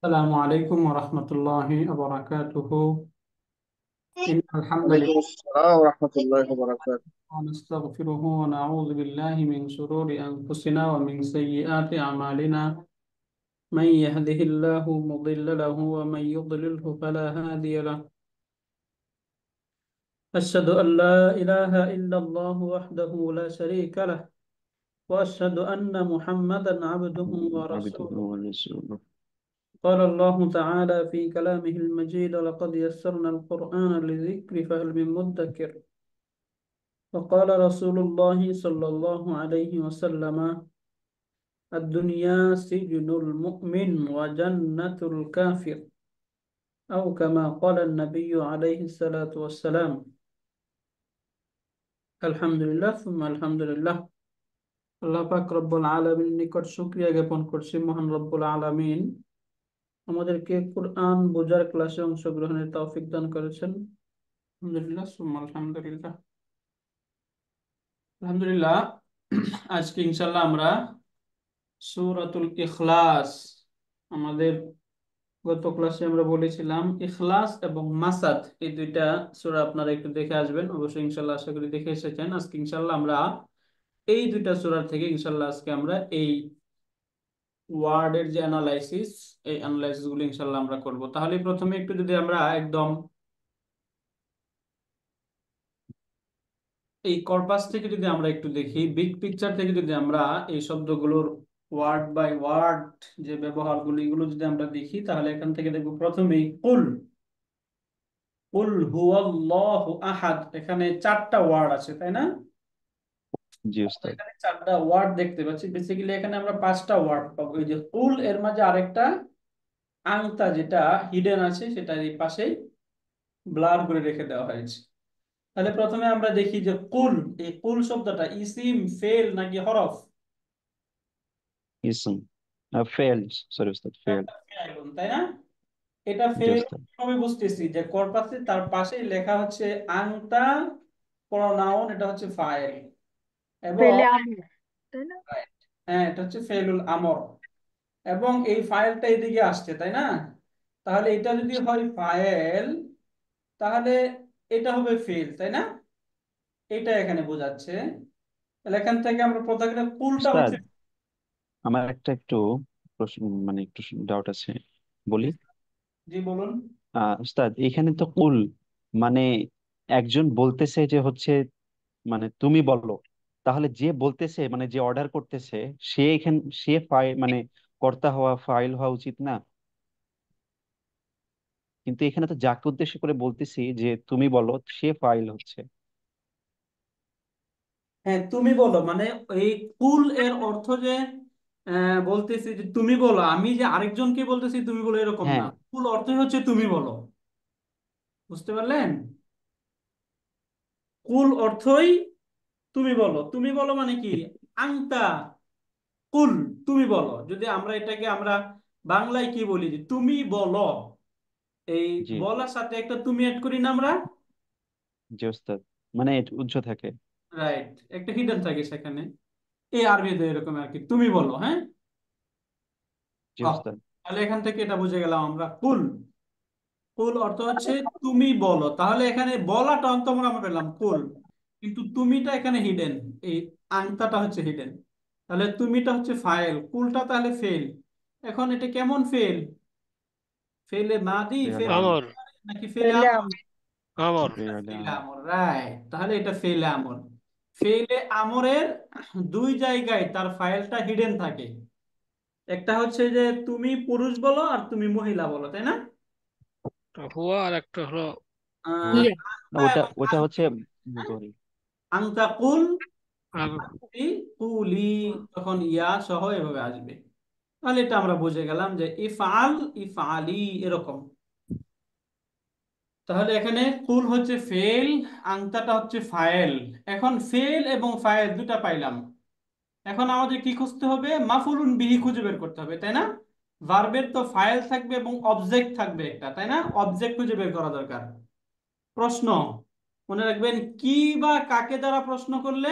السلام عليكم ورحمة الله وبركاته. إن الحمد لله وعليكم السلام ورحمة الله وبركاته. نستغفره ونعوذ بالله من شرور أنفسنا ومن سيئات أعمالنا. من يهده الله مضل له ومن يضلله فلا هادي له. أشهد أن لا إله إلا الله وحده لا شريك له، وأشهد أن محمدا عبده عبده ورسوله. ورسوله. قال الله تعالى في كلامه المجيد: لقد يسرنا القرآن للذكر فهل من مدكر. وقال رسول الله صلى الله عليه وسلم: الدنيا سجن المؤمن وجنة الكافر، أو كما قال النبي عليه الصلاة والسلام. الحمد لله ثم الحمد لله। আল্লাহ পাক রব্বুল আলামিনের নিকট শুকরিয়া জ্ঞাপন করছি, মহান রব্বুল আলামিন আমাদেরকে কোরআন বোঝার ক্লাসে অংশগ্রহণের তৌফিক দান করেছেন। আলহামদুলিল্লাহ সুম্মা আলহামদুলিল্লাহ। আলহামদুলিল্লাহ, আজকে ইনশাআল্লাহ আমরা সূরাতুল ইখলাস, আমাদের গত ক্লাসে আমরা বলেছিলাম ইখলাস এবং মাসাদ, এই দুইটা সূরা আপনারা একটু দেখে আসবেন অবশ্যই, ইনশাআল্লাহ আশা করি দেখে এসেছেন। আজকে ইনশাআল্লাহ আমরা এই দুইটা সূরা থেকে ইনশাআল্লাহ আজকে আমরা এই ওয়ার্ডের যে অ্যানালাইসিস, এই অ্যানালাইসিস গুলো ইনশাআল্লাহ আমরা করব। তাহলে প্রথমে একটু যদি আমরা একদম এই কর্পাস থেকে যদি আমরা একটু দেখি, বিগ পিকচার থেকে যদি আমরা এই শব্দগুলোর ওয়ার্ড বাই ওয়ার্ড যে ব্যবহারগুলো এগুলো যদি আমরা দেখি, তাহলে এখান থেকে দেখব প্রথমেই কুল। কুল হুয়াল্লাহু আহাদ, এখানে চারটা ওয়ার্ড আছে, তাই না? জি আমরা উস্তাদ। এখানে চারটা ওয়ার্ড দেখতে পাচ্ছি, বেসিক্যালি এখানে আমরা পাঁচটা ওয়ার্ড পাবো। এই যে কুল, এর মাঝে আরেকটা আংতা যেটা হিডেন আছে সেটা এই পাশেই ব্লার করে রেখে দেওয়া হয়েছে। তাহলে প্রথমে আমরা দেখি যে কুল, এই কুল শব্দটা ইসিম, ফেল নাকি হরফ? ইসম। ফেল। সরি উস্তাদ, ফেল। একটা ফেল, তাই না? এটা জি ফেল উস্তাদ। কিভাবে বুঝতেছি? যে কর্পাসে তার পাশেই লেখা হচ্ছে আংতা, প্রনাউন, এটা হচ্ছে ফাইল। এবং পেলে আমর, তাই না? right, হ্যাঁ, এটা হচ্ছে ফেলুল আমর। এবং এই ফাইলটা এদিকে আসছে, তাই না? তাহলে এটা যদি হয় ফাইল, তাহলে এটা হবে ফেল, তাই না? এটা এখানে বোঝাচ্ছে। তাহলে এখান থেকে আমরা প্রথমে কুলটা উস্তাদ, হচ্ছে। আমার একটা একটু প্রশ্ন, মানে একটু ডাউট আছে, বলি। জি বলুন। উস্তাদ, এখানে তো কুল মানে একজন বলতেছে যে হচ্ছে, মানে তুমি বলো, তাহলে যে বলতেছে মানে যে অর্ডার করতেছে, সে এখানে সে ফাইল মানে কর্তা হওয়া, ফাইল হওয়া উচিত না? কিন্তু এখানে তো যাকে উদ্দেশ্য করে বলতেছি যে তুমি বলো, সে ফাইল হচ্ছে। হ্যাঁ, তুমি বলো মানে এই কুল এর অর্থ যে বলতেছি যে তুমি বলো, আমি যে আরেকজনকে বলতেছি তুমি বলো, এরকম না। হ্যাঁ। কুল অর্থই হচ্ছে তুমি বলো। বুঝতে পারলেন? কুল অর্থই তুমি বলো। তুমি বলো মানে কি? আংতা কুল, তুমি বলো। যদি আমরা এটাকে আমরা বাংলায় কি বলি, যে তুমি বলো, এই জি। বলার সাথে একটা তুমি অ্যাড করি না আমরা? জি ওস্তাদ, মানে এটা উজ্জ্ব থাকে। রাইট, একটা হিডেন থাকে সেখানে। এই আরবিতে এরকম আর কি, তুমি বলো, হ্যাঁ। জি আহ, ওস্তাদ। তাহলে এখান থেকে এটা বুঝে গেলাম আমরা, কুল, কুল অর্থ হচ্ছে তুমি বলো। তাহলে এখানে বলাটা অন্ত আমরা পেলাম কুল, কিন্তু তুমিটা এখানে হিডেন, এই আংতাটা হচ্ছে হিডেন। তাহলে তুমিটা হচ্ছে ফাইল, কুলটা তাহলে ফেল। এখন এটা কেমন ফেল? ফেলে মাদি, ফেয়ালে ফেলে আমর। আমর। মুদারি, নাকি ফেলে পেলে আমর? আমর। আমর। ফেয়ালে ফেলে আমর। আমর, রাইট। তাহলে এটা ফেলে আমর। ফেলে আমরের দুই জায়গায় তার ফাইলটা হিডেন থাকে। একটা হচ্ছে যে তুমি পুরুষ বলো আর তুমি মহিলা বলো, তাই না? হুয়া আর একটা হলো আহ, ইয়ে। না, আংতা ওটা এবং ওটা হচ্ছে আনতি, হ্যাঁ? মুদরি। আংতা কুল, আর আনতি কুলি, তখন ইয়া সহ এভাবে আসবে। তাহলে এটা আমরা বুঝে গেলাম যে ইফআল, ইফআলি, এরকম। তাহলে এখানে কুল হচ্ছে ফেল, আংতাটা হচ্ছে ফাইল। এখন ফেল এবং ফাইল দুটা পাইলাম। এখন আমাদের কি খুঁজতে হবে? মাফুলুন বিহি খুঁজে বের করতে হবে, তাই না? ভার্বের তো ফাইল থাকবে এবং অবজেক্ট থাকবে একটা, তাই না? অবজেক্ট খুঁজে বের করা দরকার। প্রশ্ন, মনে রাখবেন, কি বা কাকে দ্বারা প্রশ্ন করলে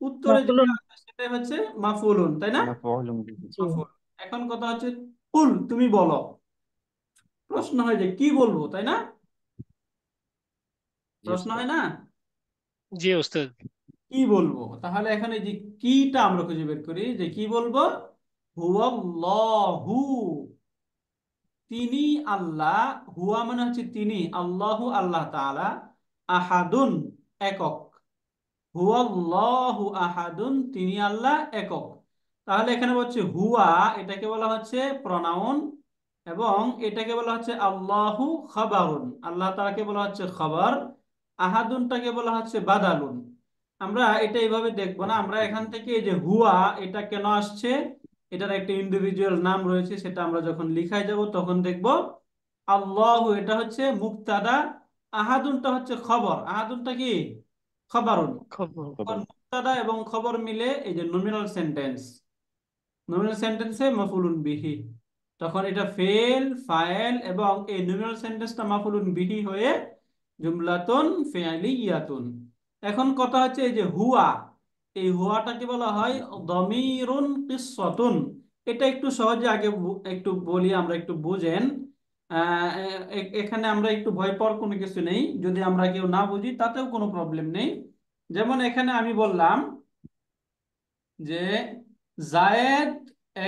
উত্তরে যেটা মাফুলুন। আসবে সেটাই হচ্ছে মাফুলুন, তাই না? মাফউলুম বিহি। জি। মাফুল। এখন কথা হচ্ছে কুল তুমি বলো। প্রশ্ন হয় যে কি বলবো, তাই না? জি প্রশ্ন ওস্তাদ। হয় না জি ওস্তাদ। কি বলবো? তাহলে এখানে যে কিটা আমরা খুঁজে বের করি যে কি বলবো। হুয়াল্লাহু, তিনি আল্লাহ। হুয়া মানে হচ্ছে তিনি, আল্লাহু আল্লাহ তাআলা, আহাদুন একক। হুয়াল্লাহু আহাদুন, তিনি আল্লাহ একক। তাহলে এখানে বলছে হুয়া, এটাকে বলা হচ্ছে প্রনাউন, এবং এটাকে বলা হচ্ছে আল্লাহু খাবারুন, আল্লাহ তাআলাকে বলা হচ্ছে খবর। আহাদুনটাকে বলা হচ্ছে বাদালুন। আমরা এটা এইভাবে দেখবো না, আমরা এখান থেকে এই যে হুয়া, এটা কেন আসছে, এটার একটা ইন্ডিভিজুয়াল নাম রয়েছে, সেটা আমরা যখন লিখায় যাব তখন দেখব। আল্লাহু এটা হচ্ছে মুক্তাদা, আহাদুনটা হচ্ছে খবর। আহাদুনটা কি? খবরুন। খবর। এখন খবর। মুবতাদা এবং খবর মিলে এই যে নমিনাল সেন্টেন্স, নমিনাল সেন্টেন্সে মাফউলুন বিহি, তখন এটা ফেল ফাইল এবং এই নমিনাল সেন্টেন্সটা মাফউলুন বিহি হয়ে জুমলাতুন ফি'লিয়াতুন। এখন কথা হচ্ছে এই যে হুয়া, এই হুয়াটাকে বলা হয় দমিরুন কিসসাতুন। এটা একটু সহজে আগে একটু বলি, আমরা একটু বুঝেন। এখানে আমরা একটু ভয় পাওয়ার কোনো কিছু নেই, যদি আমরা কেউ না বুঝি তাতেও কোনো প্রবলেম নেই। যেমন এখানে আমি বললাম যে জায়েদ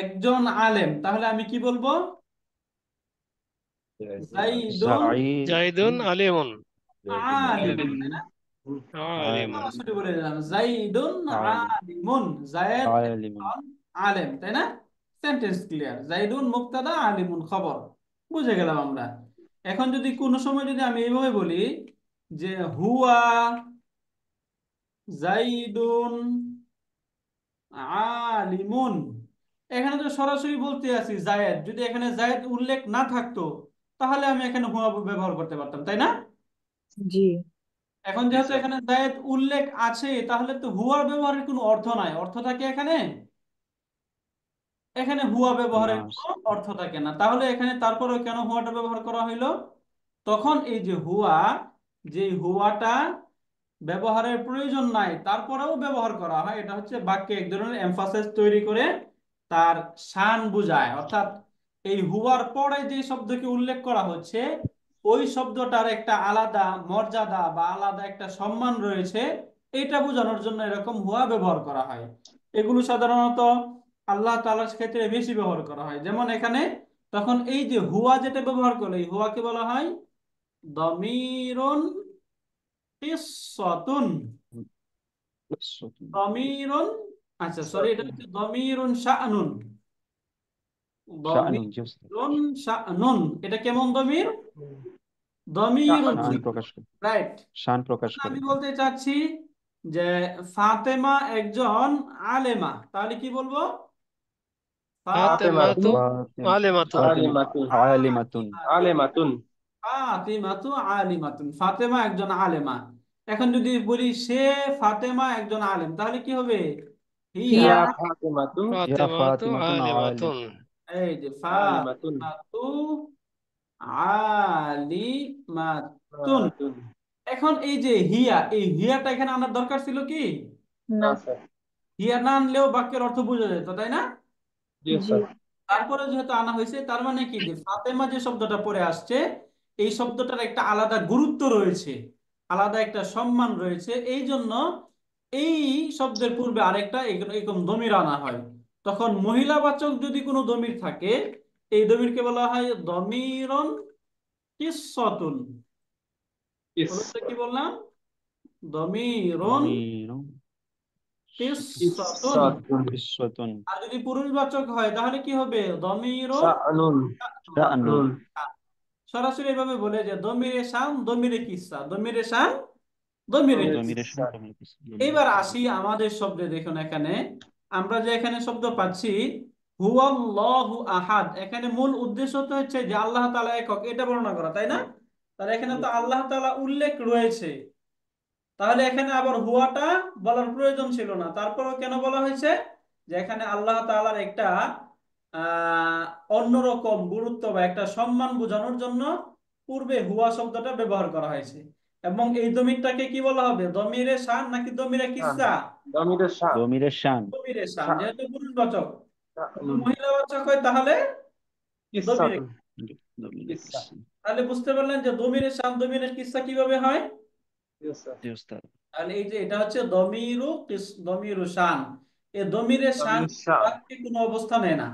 একজন আলেম, তাহলে আমি কি বলবো? জাইদুন জাইদ জাইদুন আলিমুন। আলিমুন, তাই না? আলিমুন। আলিম সরাসরি বলে দিলাম জাইদুন আলিম আলিমুন, জায়েদ আলিম একজন আলেম, তাই না? Sentence clear. জাইদুন মুবতাদা, আলিমুন খবর, বুঝে গেলাম আমরা। এখন যদি কোনো সময় যদি আমি এইভাবে বলি যে হুয়া জাইদুন আলিমুন, এখানে তো সরাসরি বলতে আছি জায়েদ, যদি এখানে জায়েদ উল্লেখ না থাকতো তাহলে আমি এখানে হুয়া ব্যবহার করতে পারতাম, তাই না? জি। এখন জি যেহেতু স্যার। এখানে জায়েদ উল্লেখ আছে, তাহলে তো হুয়ার ব্যবহারের কোনো অর্থ নাই। অর্থ থাকে এখানে, এখানে হুয়া না। ব্যবহারের কোনো অর্থ থাকে না। তাহলে এখানে তারপরেও কেন হুয়াটা ব্যবহার করা হইলো? তখন এই যে হুয়া, যে হুয়াটা ব্যবহারের প্রয়োজন নাই তারপরেও ব্যবহার করা হয়, এটা হচ্ছে বাক্যে এক ধরনের এমফাসিস তৈরি করে তার শান বোঝায়। অর্থাৎ এই হুয়ার পরে যে শব্দকে উল্লেখ করা হচ্ছে, ওই শব্দটার একটা আলাদা মর্যাদা বা আলাদা একটা সম্মান রয়েছে, এটা বোঝানোর জন্য এরকম হুয়া ব্যবহার করা হয়। এগুলো সাধারণত আল্লাহ তাআলার ক্ষেত্রে বেশি ব্যবহার করা হয়। যেমন এখানে তখন এই যে হুয়া যেটা ব্যবহার করলে, এই হুয়াকে বলা হয় দমিরুন কিসসাতুন। দমিরুন, আচ্ছা সরি, এটা হচ্ছে দমিরুন শাআনুন। শাআনুন, জি ওস্তাদ। দমিরুন শাআনুন, এটা কেমন দমির? দমিরুন, শান প্রকাশ করে। রাইট। শান প্রকাশ করে। আমি বলতে চাচ্ছি যে ফাতেমা একজন আলেমা, তাহলে কি বলবো? ফাতেমাতু ফাতিম আলিমাতুন। ফাতিমা আলিমাতুন। ফাতিমাতুন ফাতিমাতু আলিমাতুন, ফাতেমা একজন আলেমা। এখন যদি বলি সে ফাতেমা একজন আলেম, তাহলে কি হবে? হিয়া, হিয়া ইয়া ফাতেমাতু ফাতিমাতুন আলিম। আলিমাতুন। এই যে ফাতিমাতু আলিমাতুন। এখন এই যে হিয়া, এই হিয়াটা এখানে আনার দরকার ছিল কি? না। হিয়া না আনলেও বাক্যের অর্থ বোঝা যেত, তাই না? জি। তারপরে যেহেতু আনা হয়েছে, তার মানে কি যে ফাতেমা যে শব্দটা পরে আসছে, এই শব্দটার একটা আলাদা গুরুত্ব রয়েছে, আলাদা একটা সম্মান রয়েছে। এই জন্য এই শব্দের পূর্বে আরেকটা এরকম দমির আনা হয়। তখন মহিলাবাচক যদি কোনো দমির থাকে, এই দমিরকে বলা হয় দমিরন কিসসাতুন। বলুন তো কি বললাম? দমিরন দমিরুন কিসসাতুন। কিসসাতুন আর যদি পুরুষবাচক হয় তাহলে কি হবে? দমিরন শাআনুন। সরাসরি এভাবে বলে যে দমিরে শান দমিরে কিসসা, দমিরে শান দমিরে কিসসা। দমিরের শান দমিরের কিসসা। এবার আসি আমাদের শব্দে, দেখুন এখানে আমরা যে এখানে শব্দ পাচ্ছি হুয়াল্লাহু আহাদ, এখানে মূল উদ্দেশ্য তো হচ্ছে যে আল্লাহ তাআলা একক, এটা বর্ণনা করা, তাই না? তাহলে এখানে তো আল্লাহ তাআলা উল্লেখ রয়েছে, তাহলে এখানে আবার হুয়াটা বলার প্রয়োজন ছিল না। তারপরেও কেন বলা হয়েছে? যে এখানে আল্লাহ তাআলার একটা আহ অন্যরকম গুরুত্ব বা একটা সম্মান বোঝানোর জন্য পূর্বে হুয়া শব্দটা ব্যবহার করা হয়েছে। এবং এই দমিরটাকে কি বলা হবে? দমিরে শান নাকি দমিরে কিসসা? দমিরের শান। দমিরে শান, যেহেতু পুরুষবাচক। যদি মহিলাবাচক হয় তাহলে দমিরে। কিসাতুন। দমিরে কিসা। কিসসা। তাহলে বুঝতে পারলেন যে দমিরে শান দমিরের কিসসা কিভাবে হয়। জি স্যার। জি উস্তাদ। তাহলে এই যে এটা হচ্ছে দমিরু শান। এই দমিরের শান দমির শান। বাক্যে কোনো অবস্থা নেয় না,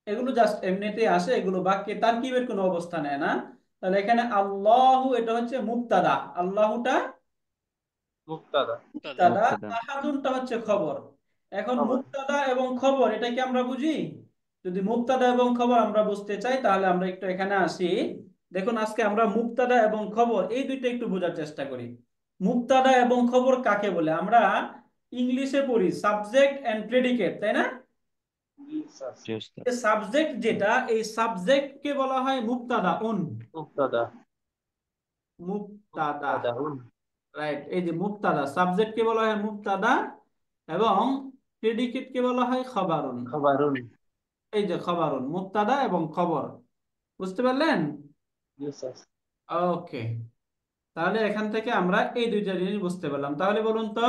এগুলো জাস্ট এমনিতেই আসে, এগুলো বাক্যে তারকিবের কোনো অবস্থা নেয় না। তাহলে এখানে আল্লাহু এটা হচ্ছে মুবতাদা, আল্লাহুটা মুক্তাদা। দাদা মুবতাদা, মুক্তাদা। আহাদুনটা হচ্ছে খবর। এখন খবর। মুবতাদা এবং খবর এটা কি আমরা বুঝি? যদি মুবতাদা এবং খবর আমরা বুঝতে চাই তাহলে আমরা একটু এখানে আসি। দেখুন আজকে আমরা মুবতাদা এবং খবর এই দুইটা একটু বোঝার চেষ্টা করি। মুবতাদা এবং খবর কাকে বলে? আমরা ইংলিশে পড়ি সাবজেক্ট এন্ড প্রেডিকেট, তাই না? জি স্যার। জি উস্তাদ। সাবজেক্ট যেটা, এই সাবজেক্টকে বলা হয় মুবতাদা উন। মুক্তাদা। মুবতাদা, মুক্তাদা হুন। রাইট। এই যে মুবতাদা, সাবজেক্টকে বলা হয় মুবতাদা এবং প্রেডিকেটকে বলা হয় খবরুন। খবরুন। এই যে খবরুন, মুবতাদা এবং খবর, বুঝতে পারলেন? জি স্যার। ওকে, তাহলে এখান থেকে আমরা এই দুইটা জিনিস বুঝতে পারলাম। তাহলে বলুন তো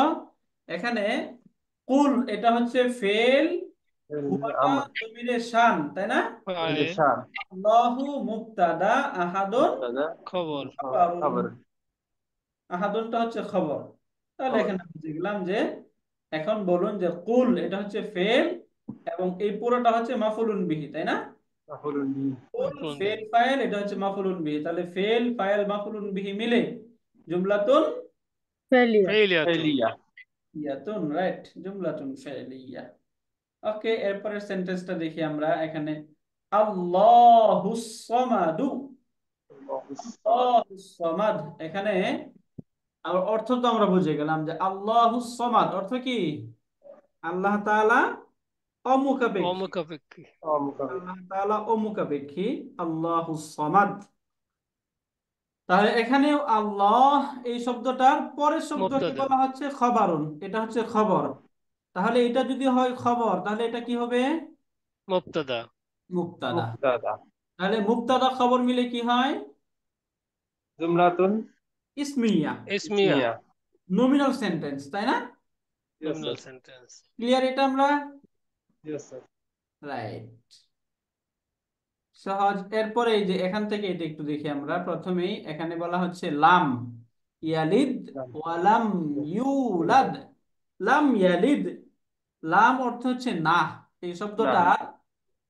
এখানে কুল এটা হচ্ছে ফেল, হুয়াটা আমর। দমিরে শান, তাই না? দমির ফাইল শান। আল্লাহু মুবতাদা, আহাদুন মুক্তাদা। খবর খবরুন। খবর। আহাদুনটা হচ্ছে খবর। তাহলে খবর। এখানে বুঝে গেলাম যে এখন বলুন যে কুল এটা হচ্ছে ফেল এবং এই পুরোটা হচ্ছে মাফুলুন বিহি, তাই না? মাফউলুন বিহি। কুল মাফউলুন ফেল বিহি ফাইল এটা হচ্ছে মাফুলুন বিহি, তাহলে ফেল ফাইল মাফুলুন বিহি মিলে জুমলাতুন ফেলিয়া। ফাইলিয়াতুন ফেলিয়া। ইয়াতুন, রাইট, জুমলাতুন ফাইলিয়া। ওকে, এরপরের সেন্টেন্সটা দেখি আমরা এখানে। আল্লাহুস সামাদু, আল্লাহুস সামাদ। আল্লাহুস সামাদ, এখানে আর অর্থ তো আমরা বুঝে গেলাম যে আল্লাহুস সামাদ অর্থ কি? আল্লাহ তাআলা অমুখাপেক্ষী। অমুখাপেক্ষী অমুখাপেক্ষী। আল্লাহ তাআলা অমুখাপেক্ষী, আল্লাহুস সামাদ। তাহলে এখানেও আল্লাহ এই শব্দটার পরের শব্দকে মুবতাদা বলা হচ্ছে খবরুন, এটা হচ্ছে খবর। তাহলে এটা যদি হয় খবর তাহলে এটা কি হবে? মুবতাদা মুবতাদা। মুক্তাদা। তাহলে মুবতাদা খবর মিলে কি হয়? জুমলাতুন ইসমিয়া, ইসমিয়া ইসমিয়া। নমিনাল সেন্টেন্স, তাই না? জি নমিনাল স্যার। সেন্টেন্স ক্লিয়ার এটা আমরা? জি স্যার। রাইট, সহজ। এরপরে এই যে এখান থেকে এটা একটু দেখি আমরা। প্রথমেই এখানে বলা হচ্ছে লাম ইয়ালিদ ওয়ালাম ইউলাদ। লাম ইয়ালিদ, লাম অর্থ হচ্ছে না। এই না। শব্দটা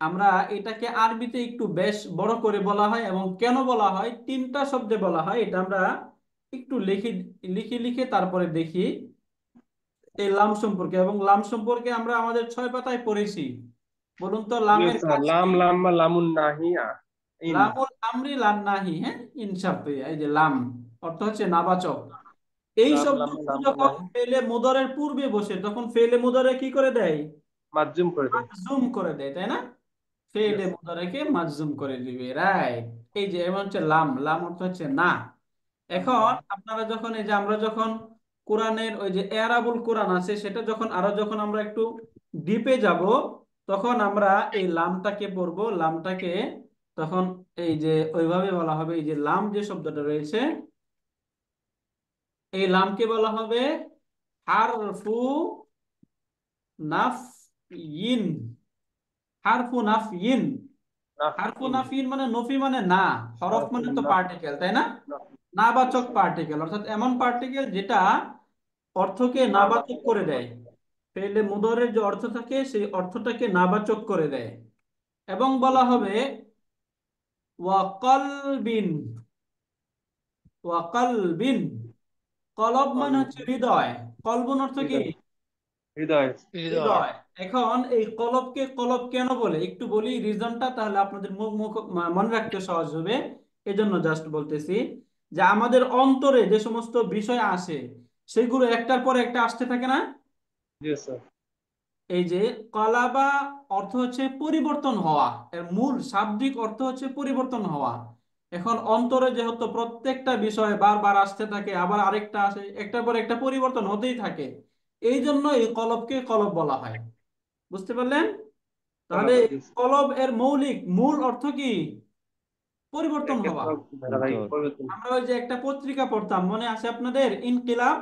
আমরা এটাকে আরবিতে একটু বেশ বড় করে বলা হয় এবং কেন বলা হয় তিনটা শব্দে বলা হয় এটা আমরা একটু লিখে লিখে লিখে তারপরে দেখি এই লাম সম্পর্কে। এবং লাম সম্পর্কে আমরা আমাদের 6 পাতায় পড়েছি। বলুন তো জি লামের স্যার। কাজ লাম কি? লাম্মা লামুন নাহিয়া। ইন। লামুল আমরি লাম নাহি, হ্যাঁ, ইনসাফে, এই যে লাম অর্থ হচ্ছে নাবাচক। এই লাম লাম্মা শব্দগুলো লামুন যখন নাহি। ফেলে মুদরের পূর্বে বসে তখন ফেলে মুদরে কি করে দেয়? মাজজুম করে দেয়। মাজুম করে দেয়, তাই না? জি ফেলে স্যার। মুদারেকে মাজজুম করে দিবে, রাইট। এই যে এমন হচ্ছে লাম, লাম অর্থ হচ্ছে না। এখন আপনারা যখন এই যে আমরা যখন কোরআনের ওই যে এরাবুল কোরআন আছে সেটা যখন আরো যখন আমরা একটু ডিপে যাব তখন আমরা এই লামটাকে পড়বো, লামটাকে তখন এই যে ওইভাবে বলা হবে। এই যে লাম যে শব্দটা রয়েছে এই লামকে বলা হবে হারফু নাফইন। হারফু নাফইন, হারফু নাফইন। নাফিন মানে নফি মানে না, হরফ মানে হারফুন তো নাফ। পার্টিকেল, তাই না? নাফ। জি নাবাচক স্যার। পার্টিকেল, অর্থাৎ এমন পার্টিকেল যেটা অর্থকে না নাবাচক বাতিল করে দেয়। করে দেয়। ফেলে মুদরের যে অর্থ থাকে সেই অর্থটাকে নাবাচক করে দেয়। এবং বলা হবে ওয়াকালবিন, ওয়াকালবিন, কলব মানে হচ্ছে হৃদয়, কলবুন অর্থ কি? হৃদয়। হৃদয়। হৃদয় হৃদয়। এখন এই কলবকে কলব কেন বলে একটু বলি রিজনটা, তাহলে আপনাদের মুখ মুখ মনে রাখতে সহজ হবে। এজন্য জাস্ট বলতেছি যে আমাদের অন্তরে যে সমস্ত বিষয় আসে সেগুলো একটার পর একটা আসতে থাকে না? জি স্যার। এই যে কলাবা অর্থ হচ্ছে পরিবর্তন হওয়া, এর মূল শাব্দিক অর্থ হচ্ছে পরিবর্তন হওয়া। এখন অন্তরে যেহেতু প্রত্যেকটা বিষয় বারবার আসতে থাকে আবার আরেকটা আসে, একটার পর একটা পরিবর্তন হতেই থাকে, এই জন্য এই কলবকে কলব বলা হয়। বুঝতে পারলেন? তাহলে কলাবাদ। জি স্যার। কলব এর মৌলিক মূল অর্থ কি? পরিবর্তন একের হওয়া। পর ধারাবাহিক অন্তর। পরিবর্তন। আমরা ওই যে একটা পত্রিকা পড়তাম, মনে আছে আপনাদের, ইনকিলাব?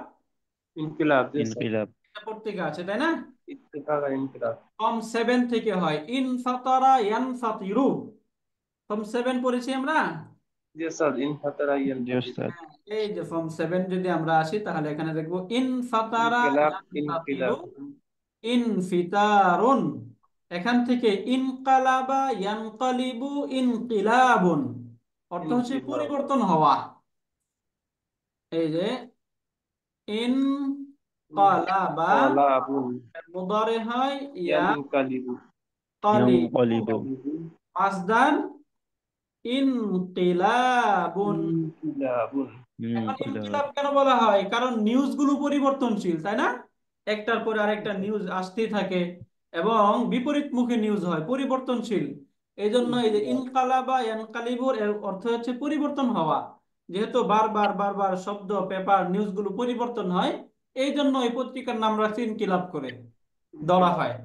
ইনকিলাব। জি স্যার। ইনকিলাব। একটা পত্রিকা আছে, তাই না? ইত্তেফাক আর ইনকিলাব। ফর্ম 7 থেকে হয়, ইনফাতারা ইয়ানফাতিরু। ফর্ম 7 পড়েছি আমরা। জি স্যার ইন ফাতারা জি ইয়ানফাতির। ওস্তাদ। এই যে ফর্ম 7 যদি আমরা আসি তাহলে এখানে দেখবো ইন ফাতারা ইনকিলাব ইয়ানফাতিরু ইনকিলাব। ইনফিতারুন। এখান থেকে ইনকালাবা ইয়ানকালিবু ইনকিলাবুন অর্থ হচ্ছে ইনকিলাব পরিবর্তন হওয়া। এই যে ইন কালাবা ইনকালাবুন মুদারে হয় ইয়া ইয়ানকালিবু কালিবু, ইয়ানকালিবু। মাসদার ইনকিলাবুন। ইনকিলাবুন। এখন ইনকিলাব। ইনকিলাব কেন বলা হয়? কারণ নিউজ গুলো পরিবর্তনশীল, তাই না? একটার পরে আরেকটা নিউজ আসতেই থাকে এবং বিপরীতমুখী নিউজ হয়, পরিবর্তনশীল। এই জন্য এই যে ইনকিলাব ইনকালাবা ইয়ানকালিবুর এর অর্থ হচ্ছে পরিবর্তন হওয়া। যেহেতু বারবার বারবার শব্দ পেপার নিউজ গুলো পরিবর্তন হয়, এই জন্য এই পত্রিকার নাম রাখছে ইনকিলাব করে ধরা ইনকিলাব। হয়।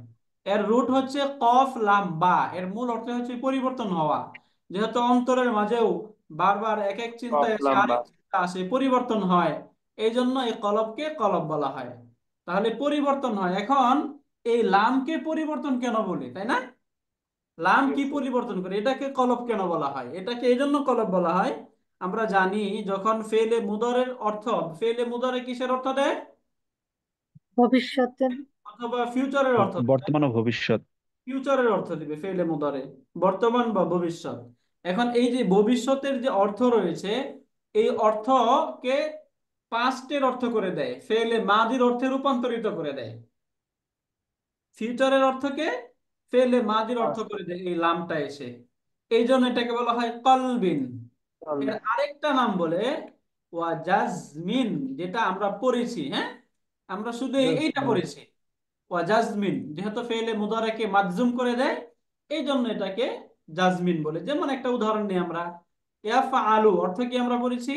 এর রুট হচ্ছে কফ লাম বা, এর মূল অর্থ হচ্ছে পরিবর্তন হওয়া। যেহেতু অন্তরের মাঝেও বারবার এক এক চিন্তা কফ এসে লাম্বা। আরেক চিন্তা আসে, পরিবর্তন হয়, এই জন্য এই কলবকে কলব বলা হয়। তাহলে পরিবর্তন হয়। এখন এই লামকে পরিবর্তন কেন বলি, তাই না? লাম জি কি স্যার। পরিবর্তন করে, এটাকে কলব কেন বলা হয়? এটাকে এই জন্য কলব বলা হয়, আমরা জানি যখন ফেলে মুদরের অর্থ, ফেলে মুদরে কিসের অর্থ দেয়? ভবিষ্যতে। অথবা ফিউচারের অর্থ দেয়। বর্তমান ও ভবিষ্যৎ। ফিউচারের অর্থ দিবে ফেলে মুদারে, বর্তমান বা ভবিষ্যৎ। এখন এই যে ভবিষ্যতের যে অর্থ রয়েছে, এই অর্থকে পাস্টের অর্থ করে দেয়, ফেলে মাদির অর্থে রূপান্তরিত করে দেয়। ফিউচারের অর্থকে ফেলে মাদির অর্থ করে দেয় এই লামটা এসে। এই জন্য এটাকে বলা হয় কলবিন। এর আরেকটা নাম বলে ওয়াজাজমিন, যেটা আমরা পড়েছি। হ্যাঁ, আমরা শুধু এইটা পড়েছি ওয়াজাজমিন, যেহেতু ফেলে মুদারাকে মাজজুম করে দেয়, এই জন্য এটাকে জাজমিন বলে। যেমন একটা উদাহরণ নিই আমরা, ইয়াফআলু অর্থ কি আমরা পড়েছি?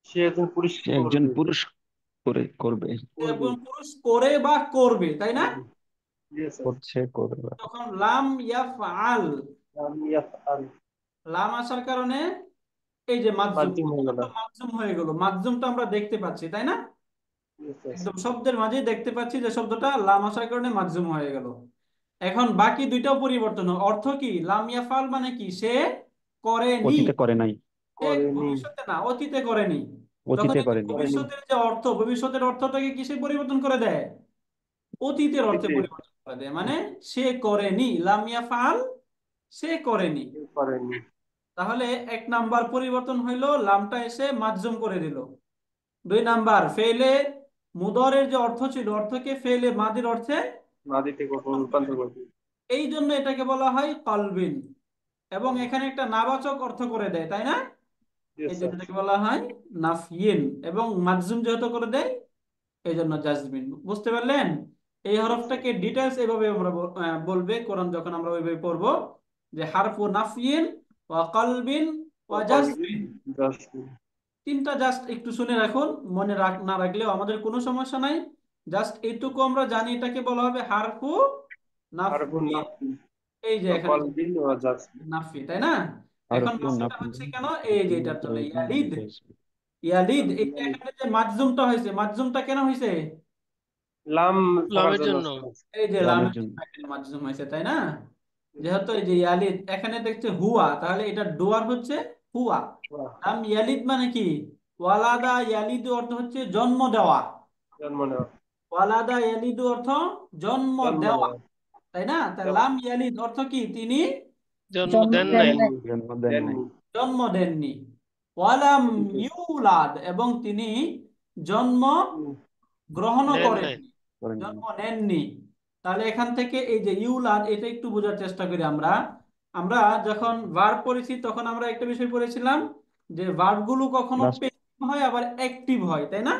সে একজন পুরুষ সে একজন করবে। পুরুষ করে করবে। করবে। এবং পুরুষ করে বা করবে, তাই না? করবে। জি স্যার। করছে করবে। তখন লাম ইয়াফআল, লাম ইয়াফআল লাম আসার কারণে এই যে মাজজুম, মাধ্যম হয়ে গেল। মাজজুম হয়ে গেল। মাজজুমটা আমরা দেখতে পাচ্ছি, তাই না? জি স্যার। একদম শব্দের মাঝেই দেখতে পাচ্ছি যে শব্দটা লাম আসার কারণে মাজজুম হয়ে গেল। এখন বাকি দুইটাও পরিবর্তন হয়। অর্থ কি? লাম ইয়াফাল মানে কি? সে করেনি। অতীতে করে নাই। সে করেনি। ভবিষ্যতে না, অতীতে করেনি। তখন অতীতে এই যে করেনি। করেনি। ভবিষ্যতের যে অর্থ, ভবিষ্যতের অর্থটাকে কিসে পরিবর্তন করে দেয়? অতীতের অর্থে অতীতে পরিবর্তন করে দেয়। মানে সে করেনি, লাম ইয়াফাল, সে করেনি। কেউ করেনি। তাহলে এক নাম্বার পরিবর্তন হইলো, লামটা এসে মাজজুম করে দিল। দুই নাম্বার, ফেলে মুদরের যে অর্থ ছিল, অর্থকে ফেলে মাদির অর্থে মাদিতে কখন রূপান্তর করবে। এই জন্য এটাকে বলা হয় কলবিন। এবং এখানে একটা নাবাচক অর্থ করে দেয়, তাই না? জি এই জন্য স্যার। এটাকে বলা হয় নাফিয়েন। এবং মাজজুম যেহেতু করে দেয়, এই জন্য জাজমিন। বুঝতে পারলেন? এই জি স্যার। হরফটাকে ডিটেলস এইভাবে আমরা বলবে কোরআন যখন আমরা ওইভাবে পড়বো, যে হারফু নাফিয়েন ওয়া কলবিন ওয়া কলবিন জাজমিন। জাসমিন। তিনটা জাস্ট একটু শুনে রাখুন, মনে না রাখলেও আমাদের কোনো সমস্যা নাই। জাস্ট এইটুকু আমরা জানি, এটাকে বলা হবে হারফু হারফুন নাফি। নাফি এই যে এখানে কলবিন ও জাসমিন। নাফি, তাই না? এখন আরফু জি নাফিটা নাফি। হচ্ছে কেন? এই যে এটার জন্য ইয়ালিদ। ইয়ালিদ, স্যার। এই যে এখানে যে মাজজুমটা হয়েছে, মাজজুমটা কেন হয়েছে? লাম থাকার লামের জন্য জন্য। স্যার। এই যে লামের লামের জন্য। জন্য এখানে মাজজুম হয়েছে, তাই না? যেহেতু এই যে ইয়ালিদ এখানে দেখছে হুয়া, তাহলে এটা ডুয়ার হচ্ছে হুয়া। বাহ, লাম ইয়ালিদ মানে কি? ওয়ালাদা ইয়ালিদু অর্থ হচ্ছে জন্ম দেওয়া। জন্ম নেওয়া। ওয়ালাদা ইয়ালিদু অর্থ জন্ম জন্ম দেওয়া, নেওয়া। তাই না? তা দেওয়া। লাম ইয়ালিদ অর্থ কি? তিনি জন্ম জন্ম দেন দেন নাই। নাই। দেননি। জন্ম দেন নাই। দেননি। জন্ম দেননি। ওয়ালাম অতীতে। ইউলাদ, এবং তিনি জন্ম হুম, গ্রহণও নেন নাই। করেননি, করেন নাই। জন্ম নেননি। তাহলে এখান থেকে এই যে ইউলাদ, এটা একটু বোঝার চেষ্টা করি আমরা। আমরা যখন ভার্ব পড়েছি তখন আমরা একটা বিষয় পড়েছিলাম, যে ভার্ব গুলো কখনো লাস্ট। পেসিভ হয় আবার অ্যাক্টিভ হয়, তাই না?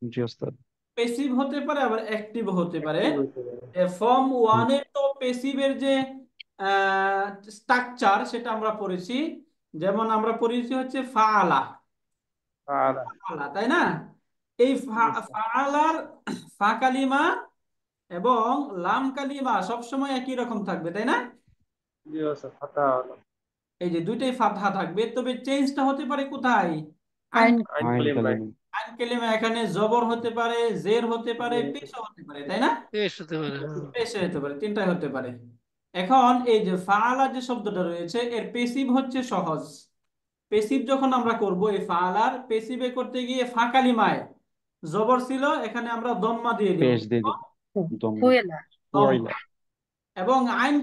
জি ওস্তাদ। পেসিভ হতে পারে আবার অ্যাক্টিভ হতে পারে। একটি হতে পারে। ফর্ম হুম। ওয়ানের তো পেসিভের যে স্ট্রাকচার সেটা আমরা পড়েছি। যেমন আমরা পড়েছি হচ্ছে ফাআলা, আর ফাআলা, তাই না? এই জি স্যার। ফাআলার ফা কালিমা এবং লাম কালিমা সবসময় একই রকম থাকবে, তাই না? জি স্যার ফাতা হলো। এই যে দুইটাই ফাতহা থাকবে, তবে চেঞ্জটা হতে পারে কোথায়? আইন। আইন। আইন আইন কালিম ভাই। কালিমা। আইন কালিমা এখানে জবর হতে পারে, জের হতে পারে, পেশও হতে পারে, তাই না? বেশ হতে পারে, হ্যাঁ। পেশে হতে পারে, তিনটাই হতে পারে। এখন এই যে ফাআলা যে শব্দটা রয়েছে এর পেসিভ হচ্ছে সহজ। পেসিভ যখন আমরা করব এই ফাআলার পেসিভে করতে গিয়ে ফা কালিমায় জবর ছিল, এখানে আমরা দম্মা দিয়ে দিব। পেশ দিয়ে দিব দম ফুয়েলা দম্মা। এবং আইন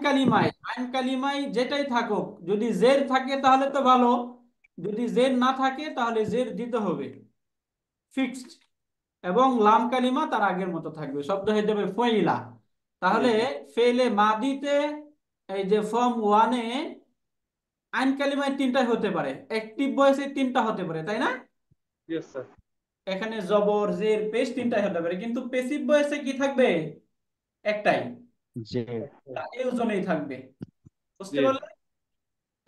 কালিমায় যেটাই থাকুক, যদি জের থাকে তাহলে তো ভালো, যদি জের না থাকে তাহলে জের দিতে হবে, ফিক্সড। এবং লাম কালিমা তার আগের মতো থাকবে, শব্দ হয়ে যাবে ফয়লা। তাহলে ফেলে মাদিতে এই যে ফর্ম ওয়ানে আইন কালিমায় তিনটা হতে পারে, অ্যাক্টিভ ভয়েসে তিনটা হতে পারে, তাই না? Yes sir. এখানে জবর জের পেশ তিনটাই হতে পারে, কিন্তু পেসিভ ভয়েসে কি থাকবে? একটাই, যে এই ওজনেই থাকবে। বুঝতে জি পারলে?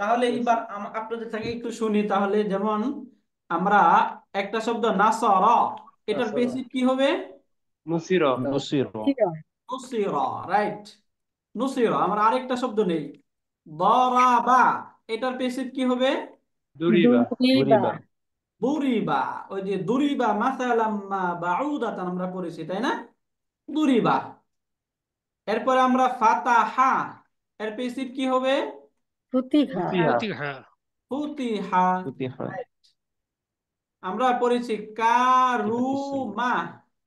তাহলে ইয়েস এবার আপনাদের থেকে একটু শুনি তাহলে। যেমন আমরা একটা শব্দ নাসারা, এটার নাসারা। পেসিভ কি হবে? নুসির নসির নুসিরা, রাইট। নুসিরা। আমরা আরেকটা শব্দ নেই, দরাবা, এটার পেসিভ কি হবে? দুরিবা দুরিবা দুরিবা। ওই যে দুরিবা মাসালাম মা বাউদাতান আমরা পড়েছি, তাই না? দুরিবা। এরপরে আমরা ফাতাহা, এর পেসিভ কি হবে? ফুতিহা ফুতিহা ফুতিহা ফুতিহা। ফুতিহা আমরা পড়েছি কিতাবুস কারুমা,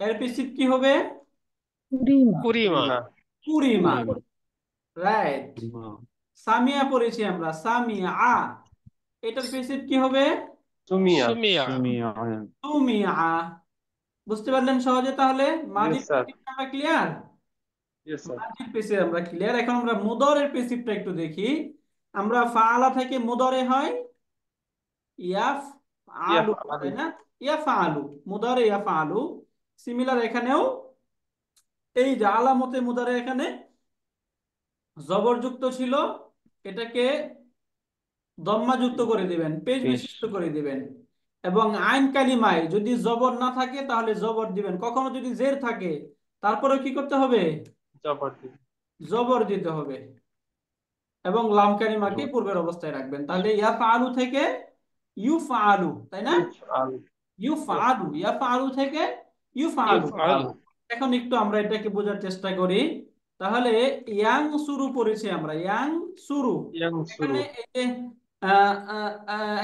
এর পেসিভ কি হবে? Kurima Kurima Kurima Kurima, Kurima right. Kurima Samia পড়েছি আমরা, সামিয়া, এটার পেসিভ কি হবে? সুমিয়া সুমিয়া সুমিয়া তুমিয়া। বুঝতে পারলেন সহজে? তাহলে ইয়েস মাজির স্যার। পেসিভটা আমরা ক্লিয়ার। Yes sir. মাজির পেসিভ আমরা ক্লিয়ার। এখন আমরা মুদরের পেসিভটা একটু দেখি। আমরা ফাআলা থেকে মুদরে হয় ইয়াফ ইয়াফ আলু, আলু তাই না? ইয়াফ আলু, মুদরে ইয়াফ আলু। সিমিলার এখানেও এই যে আলামতে মুদরে এখানে জবরযুক্ত ছিল, এটাকে দম্মা যুক্ত করে দিবেন, পেশ পেশ বিশিষ্ট করে দিবেন। এবং আইন কালিমায় যদি জবর না থাকে তাহলে জবর দিবেন, কখনো যদি জের থাকে তারপরে কি করতে হবে? জবরদস্তি জবর দিতে হবে। এবং লাম কালিমাকে পূর্বের অবস্থায় রাখবেন। তাহলে ইয়াফআলু থেকে ইউফআলু, তাই না? ইউফ আলু ইয়েস ইউফআলু, ইয়াফআলু থেকে ইউফআলু। ইফআলু এখন একটু আমরা এটাকে বোঝার চেষ্টা করি। তাহলে ইয়াং শুরু পড়েছি আমরা, ইয়াং শুরু। ইয়ানসুরু এখানে এই যে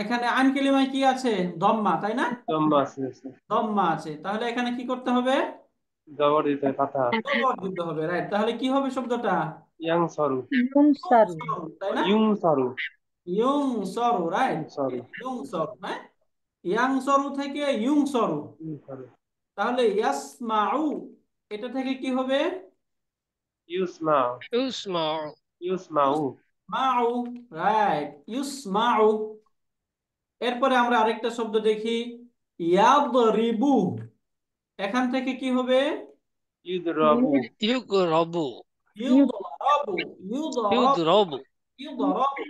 এখানে আইন কালিমায় কি আছে? দম্মা, তাই না? জম্মাস ইয়েস দম্মা আছে। তাহলে এখানে কি করতে হবে? জবর দিতে ফাতা জবর দিতে হবে, রাইট। তাহলে কি হবে শব্দটা? ইয়ানসরু ইউনসারু ইউনসরু, তাই না? ইউনসরু ইউনসরু, রাইট। ইউনসরু ইউনসরু, হ্যাঁ। ইয়াংসরু থেকে ইউনসরু। ইউনসরু তাহলে ইয়াসমাউ, এটা থেকে কি হবে? ইউসমাউ ইউসমাউ ইউসমাউ ইউসমাউ, রাইট, ইউসমাউ। এরপরে আমরা আরেকটা শব্দ দেখি, ইয়াদরিবু, এখান থেকে কি হবে? ইউদরাবু ইউকরাবু ইউদরাবু, ইউদরাবু, ইউদরাবু ইউদরাবু।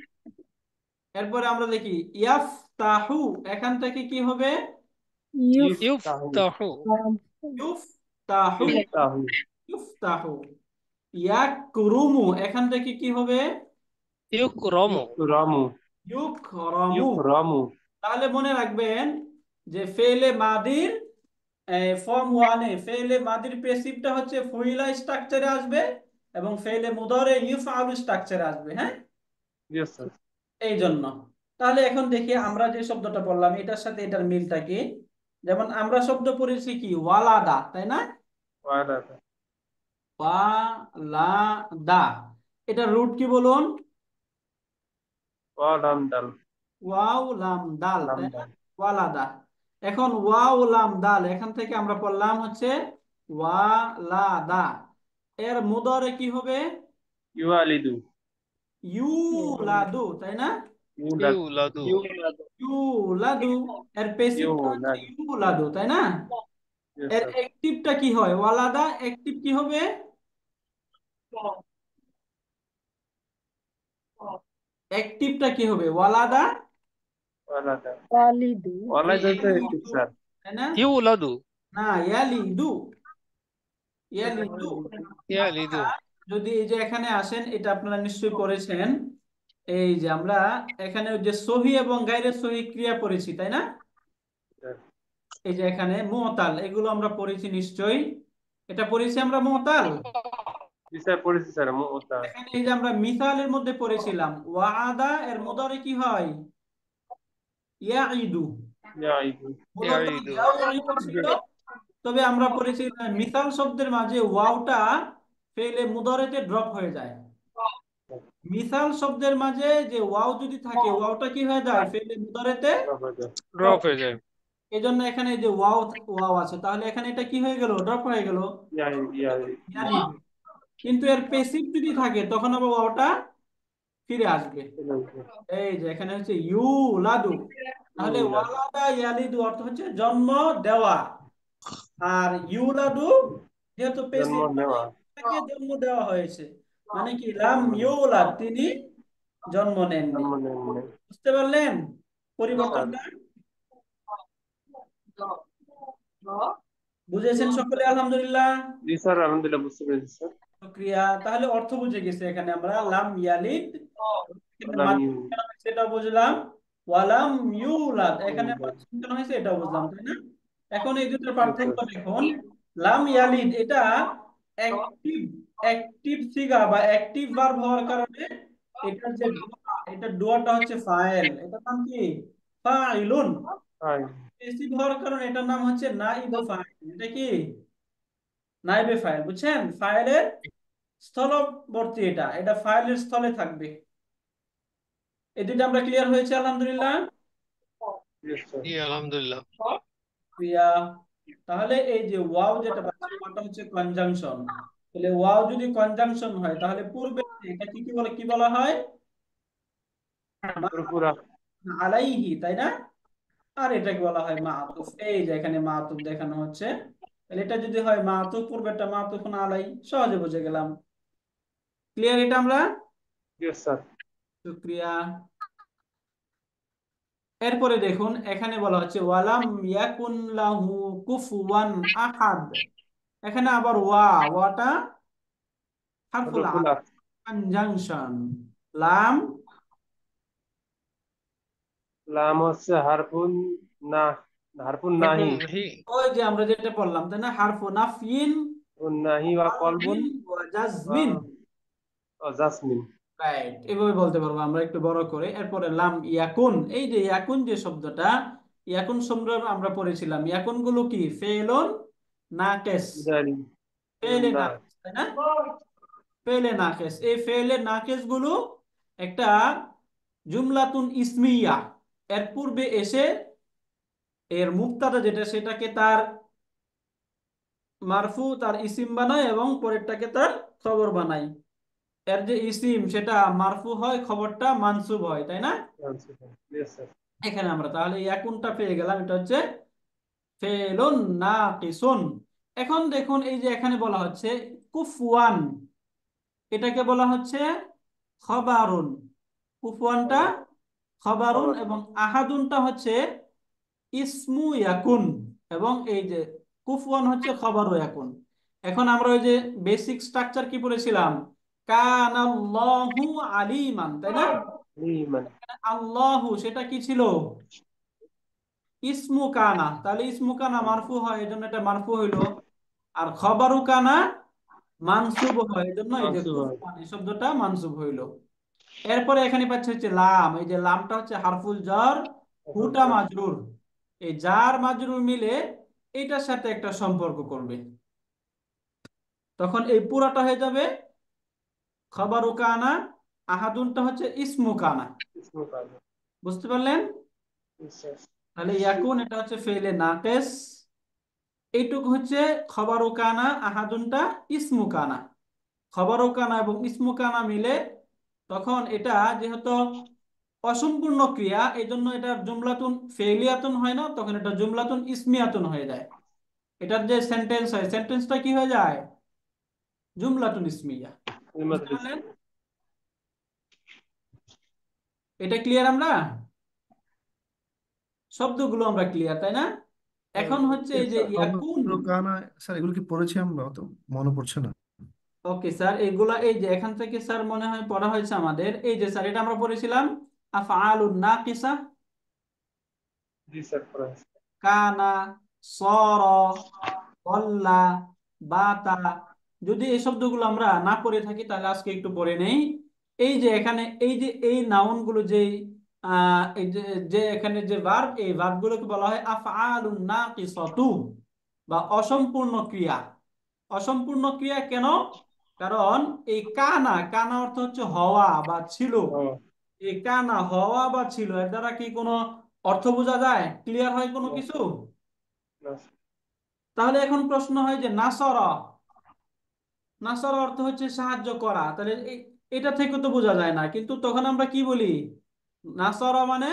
এরপরে আমরা দেখি ইয়াফতাহু, এখান থেকে কি হবে? ইফতাহু ইফতাহু ইউফতাহু, ইফতাহু ইউফতাহু। ইয়াকরুমু, এখান থেকে কি হবে? ইউকরামু ইকরামু ইউকরামু। ইকরামু তাহলে মনে রাখবেন যে ফেলে মাদির ফর্ম ওয়ানে ফেলে মাদির পেসিভটা হচ্ছে ফুইলা স্ট্রাকচারে আসবে, এবং ফেলে মুদরে ইউফআলু স্ট্রাকচারে আসবে, হ্যাঁ, ইয়েস স্যার। এই জন্য। তাহলে এখন দেখি আমরা যে শব্দটা বললাম এটার সাথে এটার মিলটা কি। যেমন আমরা শব্দ পড়েছি কি ওয়ালাদা, তাই না? ওয়ালাদা ওয়ালাদা, এটা রুট কি বলুন? ওয়ালাম দাল ওয়াও লাম দাল, লাম তাই না? দাল ওয়ালাদা। এখন ওয়াও লাম দাল, এখান থেকে আমরা পড়লাম হচ্ছে ওয়ালাদা। এর মুদরে কি হবে? ইউয়ালিদু ইউলাদু, তাই না? ইউলাদ ইউলাদু ইউলাদু। এর পেসিভটা হচ্ছে ইউলাদ ইউলাদু, তাই না? ইয়েস এর স্যার। অ্যাক্টিভটা কি হয়? ওয়ালাদা অ্যাক্টিভ কি হবে? অ্যাক্টিভটা কি হবে ওয়ালাদা? ওয়ালাদা ওয়ালিদু ওয়ালাদা তো ঠিক স্যার। তাই না? ইউলাদু না, ইয়ালিদু, ইয়ালিদু। ইয়ালিদু আপনারা যদি এই যে এখানে আসেন, এটা আপনারা নিশ্চয়ই পড়েছেন। এই যে আমরা এখানে ওই যে সহি এবং গায়রে সহি ক্রিয়া পড়েছি, তাই না? এই যে এখানে মুতাল, এগুলো আমরা পড়েছি নিশ্চয়ই। এটা পড়েছি আমরা মুতাল। জি স্যার পড়েছি স্যার ওটা। এখানে এই যে আমরা মিসালের মধ্যে পড়েছিলাম ওয়াদা এর মুদারি কি হয়? ইয়াইদু। ইয়াইদু। মূলত ইয়াইদু ইয়াইদু ছিল, তবে আমরা পড়েছি মিসাল শব্দের মাঝে ওয়াওটা ফেলে মুদারিতে ড্রপ হয়ে যায়। মিসাল শব্দের মাঝে যে ওয়াও যদি থাকে, ওয়াওটা কি হয়ে যায়? ফেলে মুদারিতে ড্রপ ড্রপ। হয়ে যায়। এই জন্য এখানে এই যে ওয়াও ওয়াও আছে, তাহলে এখানে এটা কি হয়ে গেল? ড্রপ হয়ে গেল। ইয়ালিদু। কিন্তু এর পেসিভ যদি থাকে তখন আবার ওয়াওটা ফিরে আসবে। এই যে এখানে হচ্ছে ইউলাদু, তাহলে ওয়ালাদা ইয়ালিদু অর্থ হচ্ছে জন্ম দেওয়া। আর ইউলাদু যেহেতু জন্ম পেসিভ, মানে নেওয়া। তাকে জন্ম দেওয়া হয়েছে, মানে কি লাম ইউলাদ, তিনি জন্ম নেননি। জন্ম নেন। বুঝতে পারলেন স্যার পরিবর্তনটা? বুঝেছেন সকলে? আলহামদুলিল্লাহ। জি স্যার আলহামদুলিল্লাহ বুঝতে পেরেছি স্যার। শুকরিয়া। তাহলে অর্থ বুঝে গেছে এখানে আমরা লাম ইয়ালিদ, এখানে লাম মাধ্যম কেন হয়েছে এটা বুঝলাম, ওয়ালাম ইউলাদ এখানে ইউলাদ। মাধ্যম কেন হয়েছে এটা বুঝলাম, তাই না? এখন এই দুটোর জি স্যার। পার্থক্য দেখুন। লাম ইয়ালিদ এটা অ্যাক্টিভ অ্যাক্টিভ সিগা বা অ্যাক্টিভ ভার্ব হওয়ার কারণে এটার যে ডুয়া, এটা ডুয়াটা হচ্ছে ফাইল, এটার নাম কি? ফাইলুন। হাই। প্যাসিভ হওয়ার কারণে এটার নাম হচ্ছে নাইবু ফাইল। এটা কি? নাইবে ফাইল। বুঝছেন? ফাইলের স্থলবর্তী, এটা এটা ফাইলের স্থলে থাকবে। এই দুটো আমরা ক্লিয়ার হয়েছে আলহামদুলিল্লাহ। জি স্যার। জি আলহামদুলিল্লাহ। প্রিয়া, তাহলে এই যে ওয়াও যেটা পাচ্ছি ওটা হচ্ছে কনজাংশন। তাহলে ওয়াও যদি কনজাংশন হয় তাহলে পূর্বে এটা কি কি বলে, কি বলা হয়? পুরোপুরা। আলাইহি, তাই না? আর এটাকে বলা হয় মাতুফ। এই যে এখানে মাতুফ দেখানো হচ্ছে, তাহলে এটা যদি হয় মাতুফ, পূর্বেরটা মাতুফুন আলাই, সহজে বুঝে গেলাম। ক্লিয়ার এটা আমরা? জি স্যার। শুকরিয়া। এরপরে দেখুন এখানে বলা হচ্ছে ওয়ালাম ইয়াকুন লাহু কুফুয়ান আহাদ। এখানে আবার ওয়াটা হারফুল পুরোপুরা। কনজাংশন। লাম, লাম হচ্ছে হারফুন না, হারফুন এটা নাহি। নাহি। ওই যে আমরা যেটা পড়লাম, তাই না? হারফু নাফিন নাহি বা কলবুন ওয়ালবিন ওয়া বা জাজমিন। জাসমিন। রাইট, এভাবে বলতে পারবো আমরা একটু বড় করে। এরপরে লাম ইয়াকুন, এই যে ইয়াকুন যে শব্দটা, ইয়াকুন শব্দ আমরা পড়েছিলাম, ইয়াকুন গুলো কি? ফেলুন নাকেস। জারি। ফেলে না। নাকেস, তাই না? ফেলে নাকেস, এই ফেলে নাকেস গুলো একটা জুমলাতুন ইসমিয়া, এর পূর্বে এসে এর মুক্তাদা যেটা সেটাকে তার মারফু, তার ইসিম বানায় এবং পরেরটাকে তার খবর বানায়। এর যে ইসিম সেটা মারফু হয়, খবরটা মানসুব হয়, তাই না? জি স্যার। এখানে আমরা তাহলে ইয়াকুনটা পেয়ে গেলাম, এটা হচ্ছে ফেলুন নাকিসুন। এখন দেখুন এই যে এখানে বলা হচ্ছে কুফওয়ান, এটাকে বলা হচ্ছে খবারুন। কুফওয়ানটা খবারুন আবার এবং আহাদুনটা হচ্ছে ইসমু ইয়াকুন, এবং এই যে কুফওয়ান হচ্ছে খবরু ইয়াকুন। এখন আমরা ওই যে বেসিক স্ট্রাকচার কি পড়েছিলাম? কানাল্লাহু আলিমান, তাই না? ইমান। আল্লাহু সেটা কি ছিল? ইসমু কানা, তাহলে ইসমু কানা মারফু হয়, এই জন্য এটা মারফু হইলো। আর খবরু কানা মানসুব হয়, এই জন্য এই যে মানসুব হয়। কুফওয়ান এই শব্দটা মানসুব হইলো। এরপরে এখানে পাচ্ছে হচ্ছে লাম, এই যে লামটা হচ্ছে হারফুল জার, হুটা মাজরুর। এই জার মাজরুর মিলে এটার সাথে একটা সম্পর্ক করবে, তখন এই পুরাটা হয়ে যাবে খবরু কানা, আহাদুনটা হচ্ছে ইসমু কানা। ইসমু কানা। বুঝতে পারলেন? জি স্যার। তাহলে ইয়াকুন এটা হচ্ছে ফেলে নাকেস, এইটুকু হচ্ছে খবরু কানা, আহাদুনটা ইসমু কানা। খবরু কানা এবং ইসমু কানা মিলে তখন এটা যেহেতু অসম্পূর্ণ ক্রিয়া, এই জন্য এটা জুমলাতুন ফেলিয়াতুন হয় না, তখন এটা জুমলাতুন ইসমিয়াতুন হয়ে যায়। এটার যে সেন্টেন্স হয়, সেন্টেন্সটা কি হয়ে যায়? জুমলাতুন ইসমিয়া। বুঝতে ইমাদুল পারলেন? ইসলাম। এটা ক্লিয়ার আমরা? শব্দগুলো আমরা ক্লিয়ার, তাই না? এখন হচ্ছে এই যে ইয়াকুন। খবর কানা স্যার, এগুলো কি পড়েছি আমরা? অত মনে পড়ছে না। ওকে স্যার, এইগুলা এই যে এখান থেকে স্যার মনে হয় পড়া হয়েছে আমাদের। এই যে স্যার এটা আমরা পড়েছিলাম আফআলুন নাকিসা, জি স্যার পড়া আছে। কানা, সর, বল্লা, বাতা, যদি এই শব্দগুলো আমরা না পড়ে থাকি তাহলে আজকে একটু পড়ে নেই। এই যে এখানে এই যে এই নাউন গুলো যে এই যে যে এখানে যে ভার্ব, এই ভার্ব গুলোকে বলা হয় আফআলুন নাকিসাতু বা অসম্পূর্ণ ক্রিয়া। অসম্পূর্ণ ক্রিয়া কেন? কারণ এই কানা, কানা অর্থ হচ্ছে হওয়া বা ছিল। ও এই কানা হওয়া বা ছিল এর দ্বারা কি কোনো অর্থ বোঝা যায়, ক্লিয়ার হয় কোনো না কিছু? না তাহলে এখন প্রশ্ন হয় যে নাসরা, নাসরা অর্থ হচ্ছে সাহায্য করা, তাহলে এটা থেকে তো বোঝা যায় না, কিন্তু তখন আমরা কি বলি? নাসরা মানে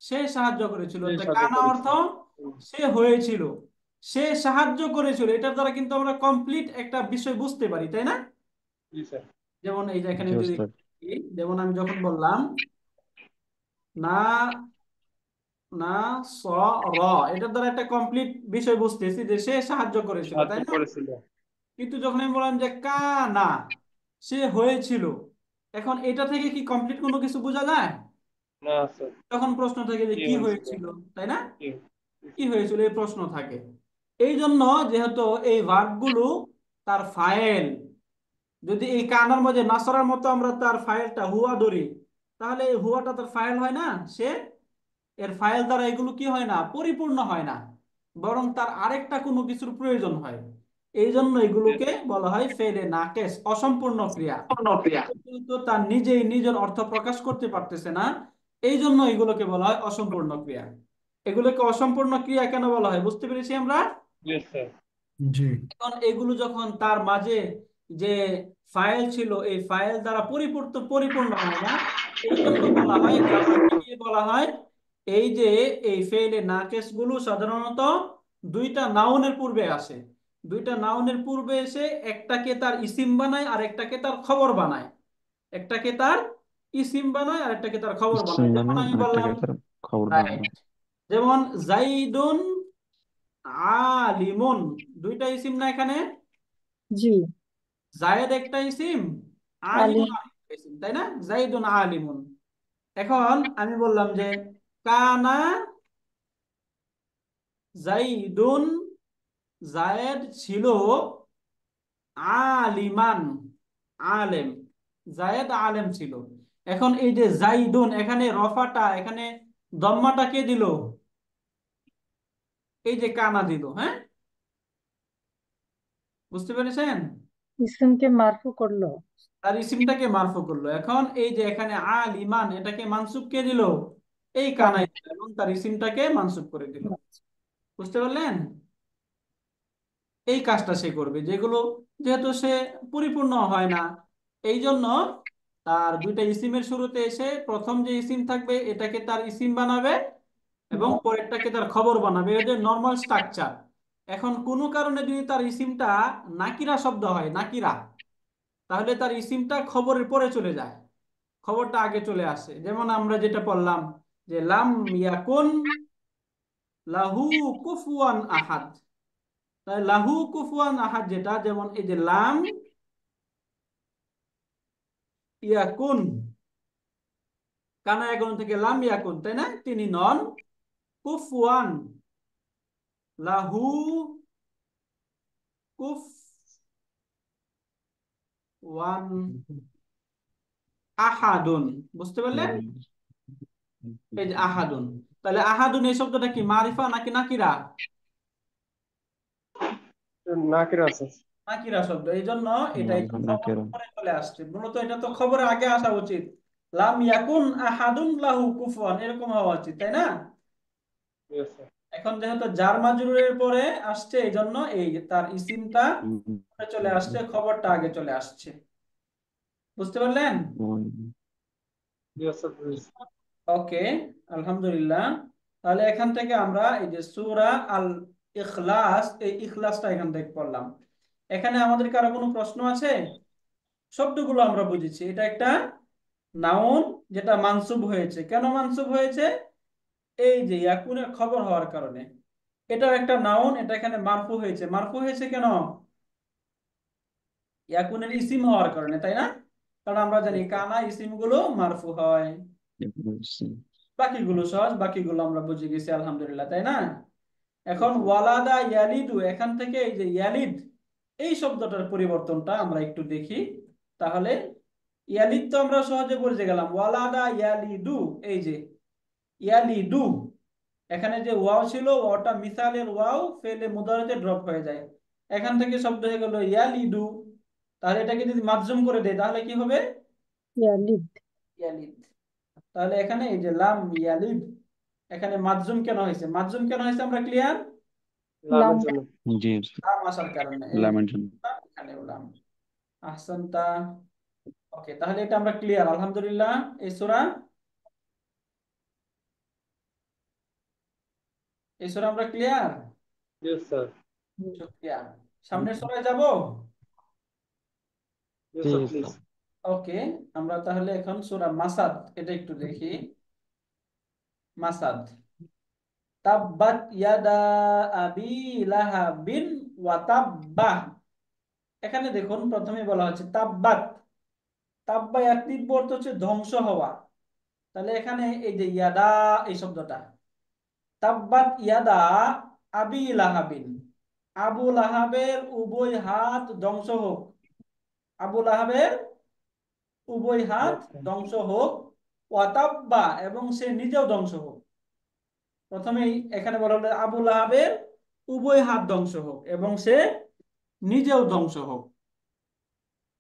সে সাহায্য করেছিল, সেই তা সাহায্য কানা অর্থ করেছে। হুম, সে হয়েছিল, সে সাহায্য করেছিল, এটার দ্বারা কিন্তু আমরা কমপ্লিট একটা বিষয় বুঝতে পারি, তাই না? জি স্যার। যেমন এই যে এখানে জি যদি ওস্তাদ। যেমন আমি যখন বললাম না, না স র, এটার দ্বারা একটা কমপ্লিট বিষয় বুঝতেছি যে সে সাহায্য করেছিল, সাহায্য তাই না? করেছিল। কিন্তু যখন আমি বললাম যে কানা, সে হয়েছিল, এখন এটা থেকে কি কমপ্লিট কোনো কিছু বোঝা যায়? না স্যার। তখন প্রশ্ন থাকে যে কি কি হয়েছিল? হয়েছিল, তাই না? কি কি হয়েছিল এই প্রশ্ন থাকে। এই জন্য যেহেতু এই ভার্বগুলো তার ফাইল, যদি এই কানার মধ্যে নাসরার মতো আমরা তার ফাইলটা হুয়া ধরি, তাহলে এই হুয়াটা তার ফাইল হয় না, সে এর ফাইল দ্বারা এগুলো কি হয় না, পরিপূর্ণ হয় না, বরং তার আরেকটা কোনো কিছুর প্রয়োজন হয়। এই জন্য এগুলোকে বলা হয় ফেলে নাকেস, অসম্পূর্ণ ক্রিয়া। কিন্তু তার নিজেই নিজের অর্থ প্রকাশ করতে পারতেছে না, এই জন্য এগুলোকে বলা হয় অসম্পূর্ণ ক্রিয়া। এগুলোকে অসম্পূর্ণ ক্রিয়া কেন বলা হয় বুঝতে পেরেছি আমরা। জি স্যার। জি। এখন এগুলো যখন তার মাঝে যে ফাইল ছিল এই ফাইল দ্বারা পরিপূর্ণ হয় না, এই জন্য বলা হয়, গ্রামারকে নিয়ে বলা হয় এই যে এই ফেলে নাকেস গুলো সাধারণত দুইটা নাউনের পূর্বে আসে। দুইটা নাউনের পূর্বে এসে একটাকে তার ইসিম বানায় আর একটাকে তার খবর বানায়। একটাকে তার ইসিম বানায় আর একটাকে তার খবর সিম বানায়, যেমন বানায় আমি বললাম আরেকটাকে তার খবর রাইট, বানায়। যেমন জাইদুন আলিমুন, দুইটা ইসিম না এখানে? জি। জায়েদ একটা ইসিম, আলিম। আলিমুন আরেকটা ইসিম, তাই না? জাইদুন আলিমুন। এখন আমি বললাম যে কানা জাইদুন, জায়েদ ছিল আলিমান, আলেম, জায়েদ আলেম ছিল। এখন এই যে জাইদুন, এখানে রফাটা, এখানে দম্মাটা কে দিল? এই যে কানা দিল, হ্যাঁ, বুঝতে পেরেছেন? ইসিমকে মারফু করলো। তার ইসিমটাকে মারফু করলো। এখন এই যে এখানে আল ইমান, এটাকে মানসুব কে দিল? এই কানাই কানা। দিল, এবং তার ইসিমটাকে মানসুব করে দিল। বুঝতে পারলেন? এই কাজটা সে করবে, যেগুলো যেহেতু সে পরিপূর্ণ হয় না, এই জন্য তার দুইটা ইসিমের শুরুতে এসে প্রথম যে ইসিম থাকবে এটাকে তার ইসিম বানাবে এবং পরেরটাকে তার খবর বানাবে, এই যে নর্মাল স্ট্রাকচার। এখন কোনো কারণে যদি তার ইসিমটা নাকিরা শব্দ হয়, নাকিরা, তাহলে তার ইসিমটা খবরের পরে চলে যায়, খবরটা আগে চলে আসে। যেমন আমরা যেটা পড়লাম যে লাম ইয়াকুন লাহু কুফুয়ান আহাদ, তাই লাহু কুফুয়ান আহাদ যেটা, যেমন এই যে লাম ইয়াকুন, কানা এখন থেকে লাম ইয়াকুন, তাই না, তিনি নন, কুফুয়ান, লাহু কুফওয়ান আহাদুন। বুঝতে পারলেন? এই যে আহাদুন, তাহলে আহাদুন এই শব্দটা কি মারিফা নাকি নাকিরা? নাকিরা আছে। নাকিরা শব্দ, এই জন্য এটা এই যে খবরের নাকেরা। পরে চলে আসছে। মূলত এটা তো খবরের আগে আসা উচিত, লাম ইয়াকুন আহাদুন লাহু কুফুয়ান, এরকম হওয়া উচিত, তাই না? জি স্যার। এখন যেহেতু জার মাজরুরের পরে আসছে, এই জন্য এই যে তার ইসিমটা পরে চলে আসছে, খবরটা আগে চলে আসছে। বুঝতে পারলেন? জি স্যার বুঝেছি। ওকে, আলহামদুলিল্লাহ। তাহলে এখান থেকে আমরা এই যে সূরা আল ইখলাস, এই ইখলাসটা এখান থেকে পড়লাম। এখানে আমাদের কারো কোনো প্রশ্ন আছে? শব্দগুলো আমরা বুঝেছি, এটা একটা নাউন যেটা মানসুব হয়েছে। কেন মানসুব হয়েছে? এই যে ইয়াকুনের খবর হওয়ার কারণে। এটাও একটা নাউন, এটা এখানে মারফু হয়েছে। মারফু হয়েছে কেন? ইয়াকুনের ইসিম হওয়ার কারণে, তাই না? কারণ আমরা জি জানি স্যার। কানা ইসিম গুলো মারফু হয়। বাকিগুলো সহজ, বাকিগুলো আমরা বুঝে গেছি আলহামদুলিল্লাহ, তাই না? জি এখন স্যার। ওয়ালাদা ইয়ালিদু, এখান থেকে এই যে ইয়ালিদ, এই শব্দটার পরিবর্তনটা আমরা একটু দেখি। তাহলে ইয়ালিদ তো আমরা সহজে বুঝে গেলাম, ওয়ালাদা ইয়ালিদু, এই যে ইয়ালিদু, এখানে যে ওয়াও ছিল ওয়াওটা মিসালের ওয়াও ফেলে মুদারিতে ড্রপ হয়ে যায়, এখান থেকে শব্দ হয়ে গেল ইয়ালিদু। তাহলে এটাকে যদি মাতজুম করে দেয় তাহলে কি হবে? ইয়ালিদ। ইয়ালিদ। তাহলে এখানে এই যে লাম ইয়ালিদ, এখানে মাতজুম কেন হয়েছে? মাতজুম কেন হয়েছে আমরা ক্লিয়ার? লাম। লামের জন্য। জি লাম আসার কারণে, এই লামের জন্য। এখানে লাম। আহসানতা। ওকে, তাহলে এটা আমরা ক্লিয়ার আলহামদুলিল্লাহ। এই সূরা আমরা ক্লিয়ার। Yes sir. শুকরিয়া। সামনের সূরায় যাব। ইয়েস জি স্যার প্লিজ। স্যার। ওকে, আমরা তাহলে এখন সূরা মাসাদ এটা একটু দেখি। মাসাদ, তাব্বাত ইয়াদা আবি লাহাবিন ওয়া তাব্বা। এখানে দেখুন প্রথমে বলা হচ্ছে তাব্বাত। তাব্বা এর তীব্র অর্থ হচ্ছে ধ্বংস হওয়া। তাহলে এখানে এই যে ইয়াদা, এই শব্দটা তাব্বাত ইয়াদা আবি লাহাবিন, আবু লাহাবের উভয় হাত ধ্বংস হোক। আবু লাহাবের উভয় হাত ধ্বংস হোক। ওয়াতাব্বা, এবং সে নিজেও ধ্বংস হোক। প্রথমেই এখানে বলা হলো আবু লাহাবের উভয় হাত ধ্বংস হোক এবং সে নিজেও ধ্বংস হোক।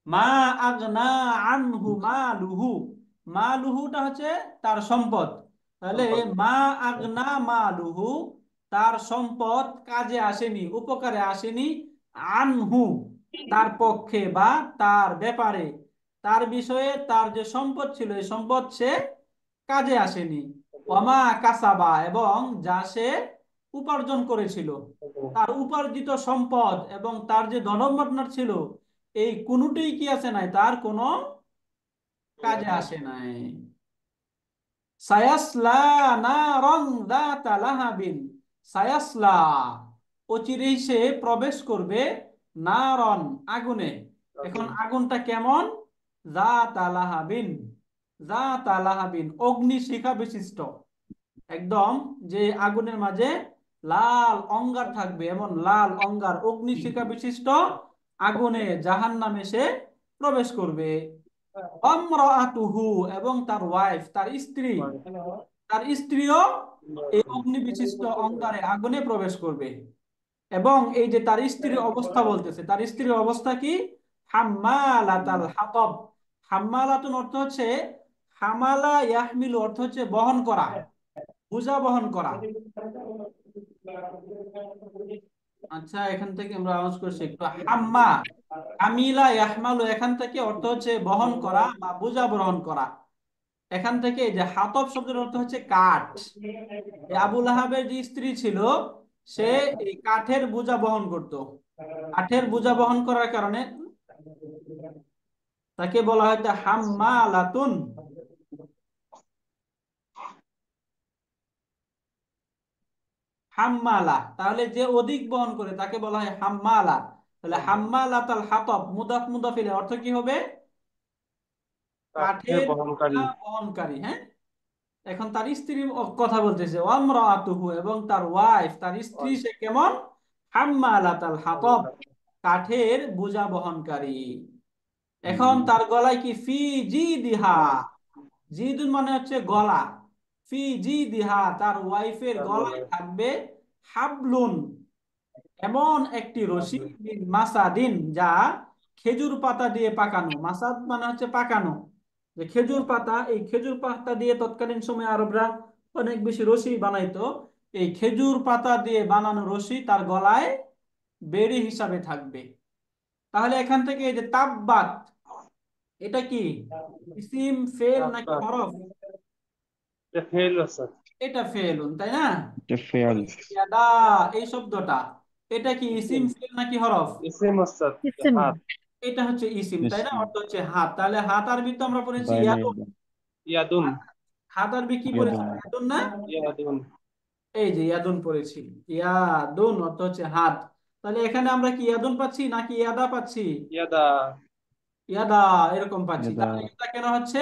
মা আগনা আনহু মালুহু, মালুহুটা হচ্ছে তার সম্পদ। তাহলে সম্পদ। মা আগনা মালুহু, তার সম্পদ কাজে আসেনি, উপকারে আসেনি। আনহু, তার পক্ষে বা তার ব্যাপারে, তার বিষয়ে তার যে সম্পদ ছিল এই সম্পদ সে কাজে আসেনি। ওমা কাসাবা, এবং যা সে উপার্জন করেছিল, তার উপার্জিত সম্পদ এবং তার যে ধনভাণ্ডার ছিল, এই কোনোটাই কি আছে নাই, তার কোনো কাজে আসে নাই। সায়াসলা নারন যাতা লাহাবিন, সায়াসলা, অচিরেই সে প্রবেশ করবে, নারন, আগুনে। এখন আগুনটা কেমন? যাতা লাহাবিন, যাতা লাহাবিন, অগ্নিশিখা বিশিষ্ট। একদম যে আগুনের মাঝে লাল অঙ্গার থাকবে, এমন লাল অঙ্গার অগ্নিশিখা বিশিষ্ট আগুনে জাহান্নামে সে প্রবেশ করবে। আমরাতুহু, এবং তার ওয়াইফ, তার স্ত্রী, তার স্ত্রীও এই অগ্নি বিশিষ্ট অঙ্গারে আগুনে প্রবেশ করবে। এবং এই যে তার স্ত্রীর অবস্থা বলতেছে, তার স্ত্রীর অবস্থা কি? হাম্মালাতাল হাতব। হাম্মালাতুন অর্থ হচ্ছে, হামালা ইয়াহমিলু অর্থ হচ্ছে বহন করা, বোঝা বহন করা। আচ্ছা, এখান থেকে আমরা আওয়াজ করছি একটু। হাম্মা, হামিলা ইয়াহমালু, এখান থেকে অর্থ হচ্ছে বহন করা বা বোঝা বহন করা। এখান থেকে এই যে হাতব শব্দের অর্থ হচ্ছে কাঠ। এই আবুল আহাবের যে স্ত্রী ছিল সে এই কাঠের বোঝা বহন করত। কাঠের বোঝা বহন করার কারণে তাকে বলা হয়তো হাম্মালাতুন। হাম্মালা, তাহলে যে অধিক বহন করে তাকে বলা হয় হাম্মালা। তাহলে হাম্মালাতাল হাতব, মুদাফ মুদাফ ইলাইহি অর্থ কি হবে? কাঠের কাঠের বহনকারী। বোঝা বহনকারী। হ্যাঁ, এখন তার স্ত্রীর কথা বলতেছে, ওয়ামরাতুহু, এবং তার ওয়াইফ, তার স্ত্রী সে কেমন? হাম্মালাতাল হাতব, কাঠের বোঝা বহনকারী। এখন তার গলায় কি? ফি জিদিহা, জিদুন মানে হচ্ছে গলা। ফি জিদিহা, তার ওয়াইফের গলায় থাকবে হাবলুন, এমন একটি রশি, মিন মাসাদিন, যা খেজুর পাতা দিয়ে পাকানো। মাসাদ মানে হচ্ছে পাকানো, যে খেজুর পাতা, এই খেজুর পাতা দিয়ে তৎকালীন সময়ে আরবরা অনেক বেশি রশি বানাইতো। এই খেজুর পাতা দিয়ে বানানো রশি তার গলায় বেড়ি হিসাবে থাকবে। তাহলে এখান থেকে এই যে তাব্বাত, এটা কি ইসিম, ফেল নাকি হরফ? এটা ফেল স্যার। এটা ফেলুন, তাই না? এটা ফেয়াল। ইয়াদা, এই শব্দটা, এটা কি ইসিম, ফেল নাকি হরফ? ESIM sir. ইসিম। হাত। এটা হচ্ছে ইসিম, তাই না? অর্থ হচ্ছে হাত। তাহলে হাত আরবি তো আমরা পড়েছি বাইনা ইয়াদুন। ইয়াদুন। হাত আরবি কি পড়েছি? ইয়াদুন। ইয়াদুন না? ইয়াদুন। এই যে ইয়াদুন পড়েছি। ইয়াদুন অর্থ হচ্ছে হাত। তাহলে এখানে আমরা কি ইয়াদুন পাচ্ছি নাকি ইয়াদা পাচ্ছি? ইয়াদা। ইয়াদা, এরকম পাচ্ছি। ইয়াদা। তাহলে ইয়াদা কেন হচ্ছে?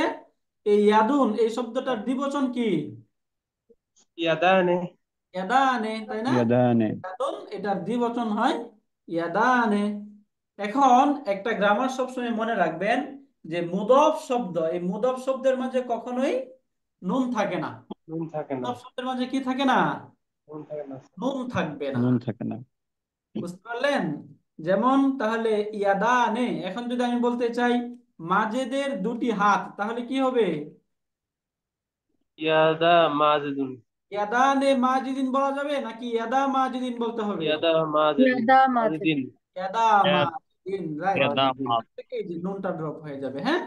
এই ইয়াদুন এই শব্দটার দ্বিবচন কি? ইয়াদানে। ইয়াদানে, তাই না? ইয়াদানে। ইয়াদুন এটার দ্বিবচন হয় ইয়াদানে। এখন একটা গ্রামার সবসময় মনে রাখবেন যে মুদফ শব্দ, এই মুদফ শব্দের মাঝে কখনোই নুন থাকে না। নুন থাকে না। মুদফ শব্দের মাঝে কি থাকে না? নুন থাকে না। নুন থাকবে না। নুন থাকে না। বুঝতে পারলেন? যেমন তাহলে ইয়াদানে, এখন যদি আমি বলতে চাই মাজেদের দুটি হাত, তাহলে কি হবে? ইয়াদা মাজেদুন। ইয়াদানে মাজিদিন বলা যাবে নাকি ইয়াদা মাজিদিন বলতে হবে? ইয়াদা মাজেদিন। ইয়াদা মাঝে মাজেদিন। ইয়াদা মাজিদিন, রাইট। মাজেদিন। থেকে এই যে নুনটা ড্রপ হয়ে যাবে, হ্যাঁ।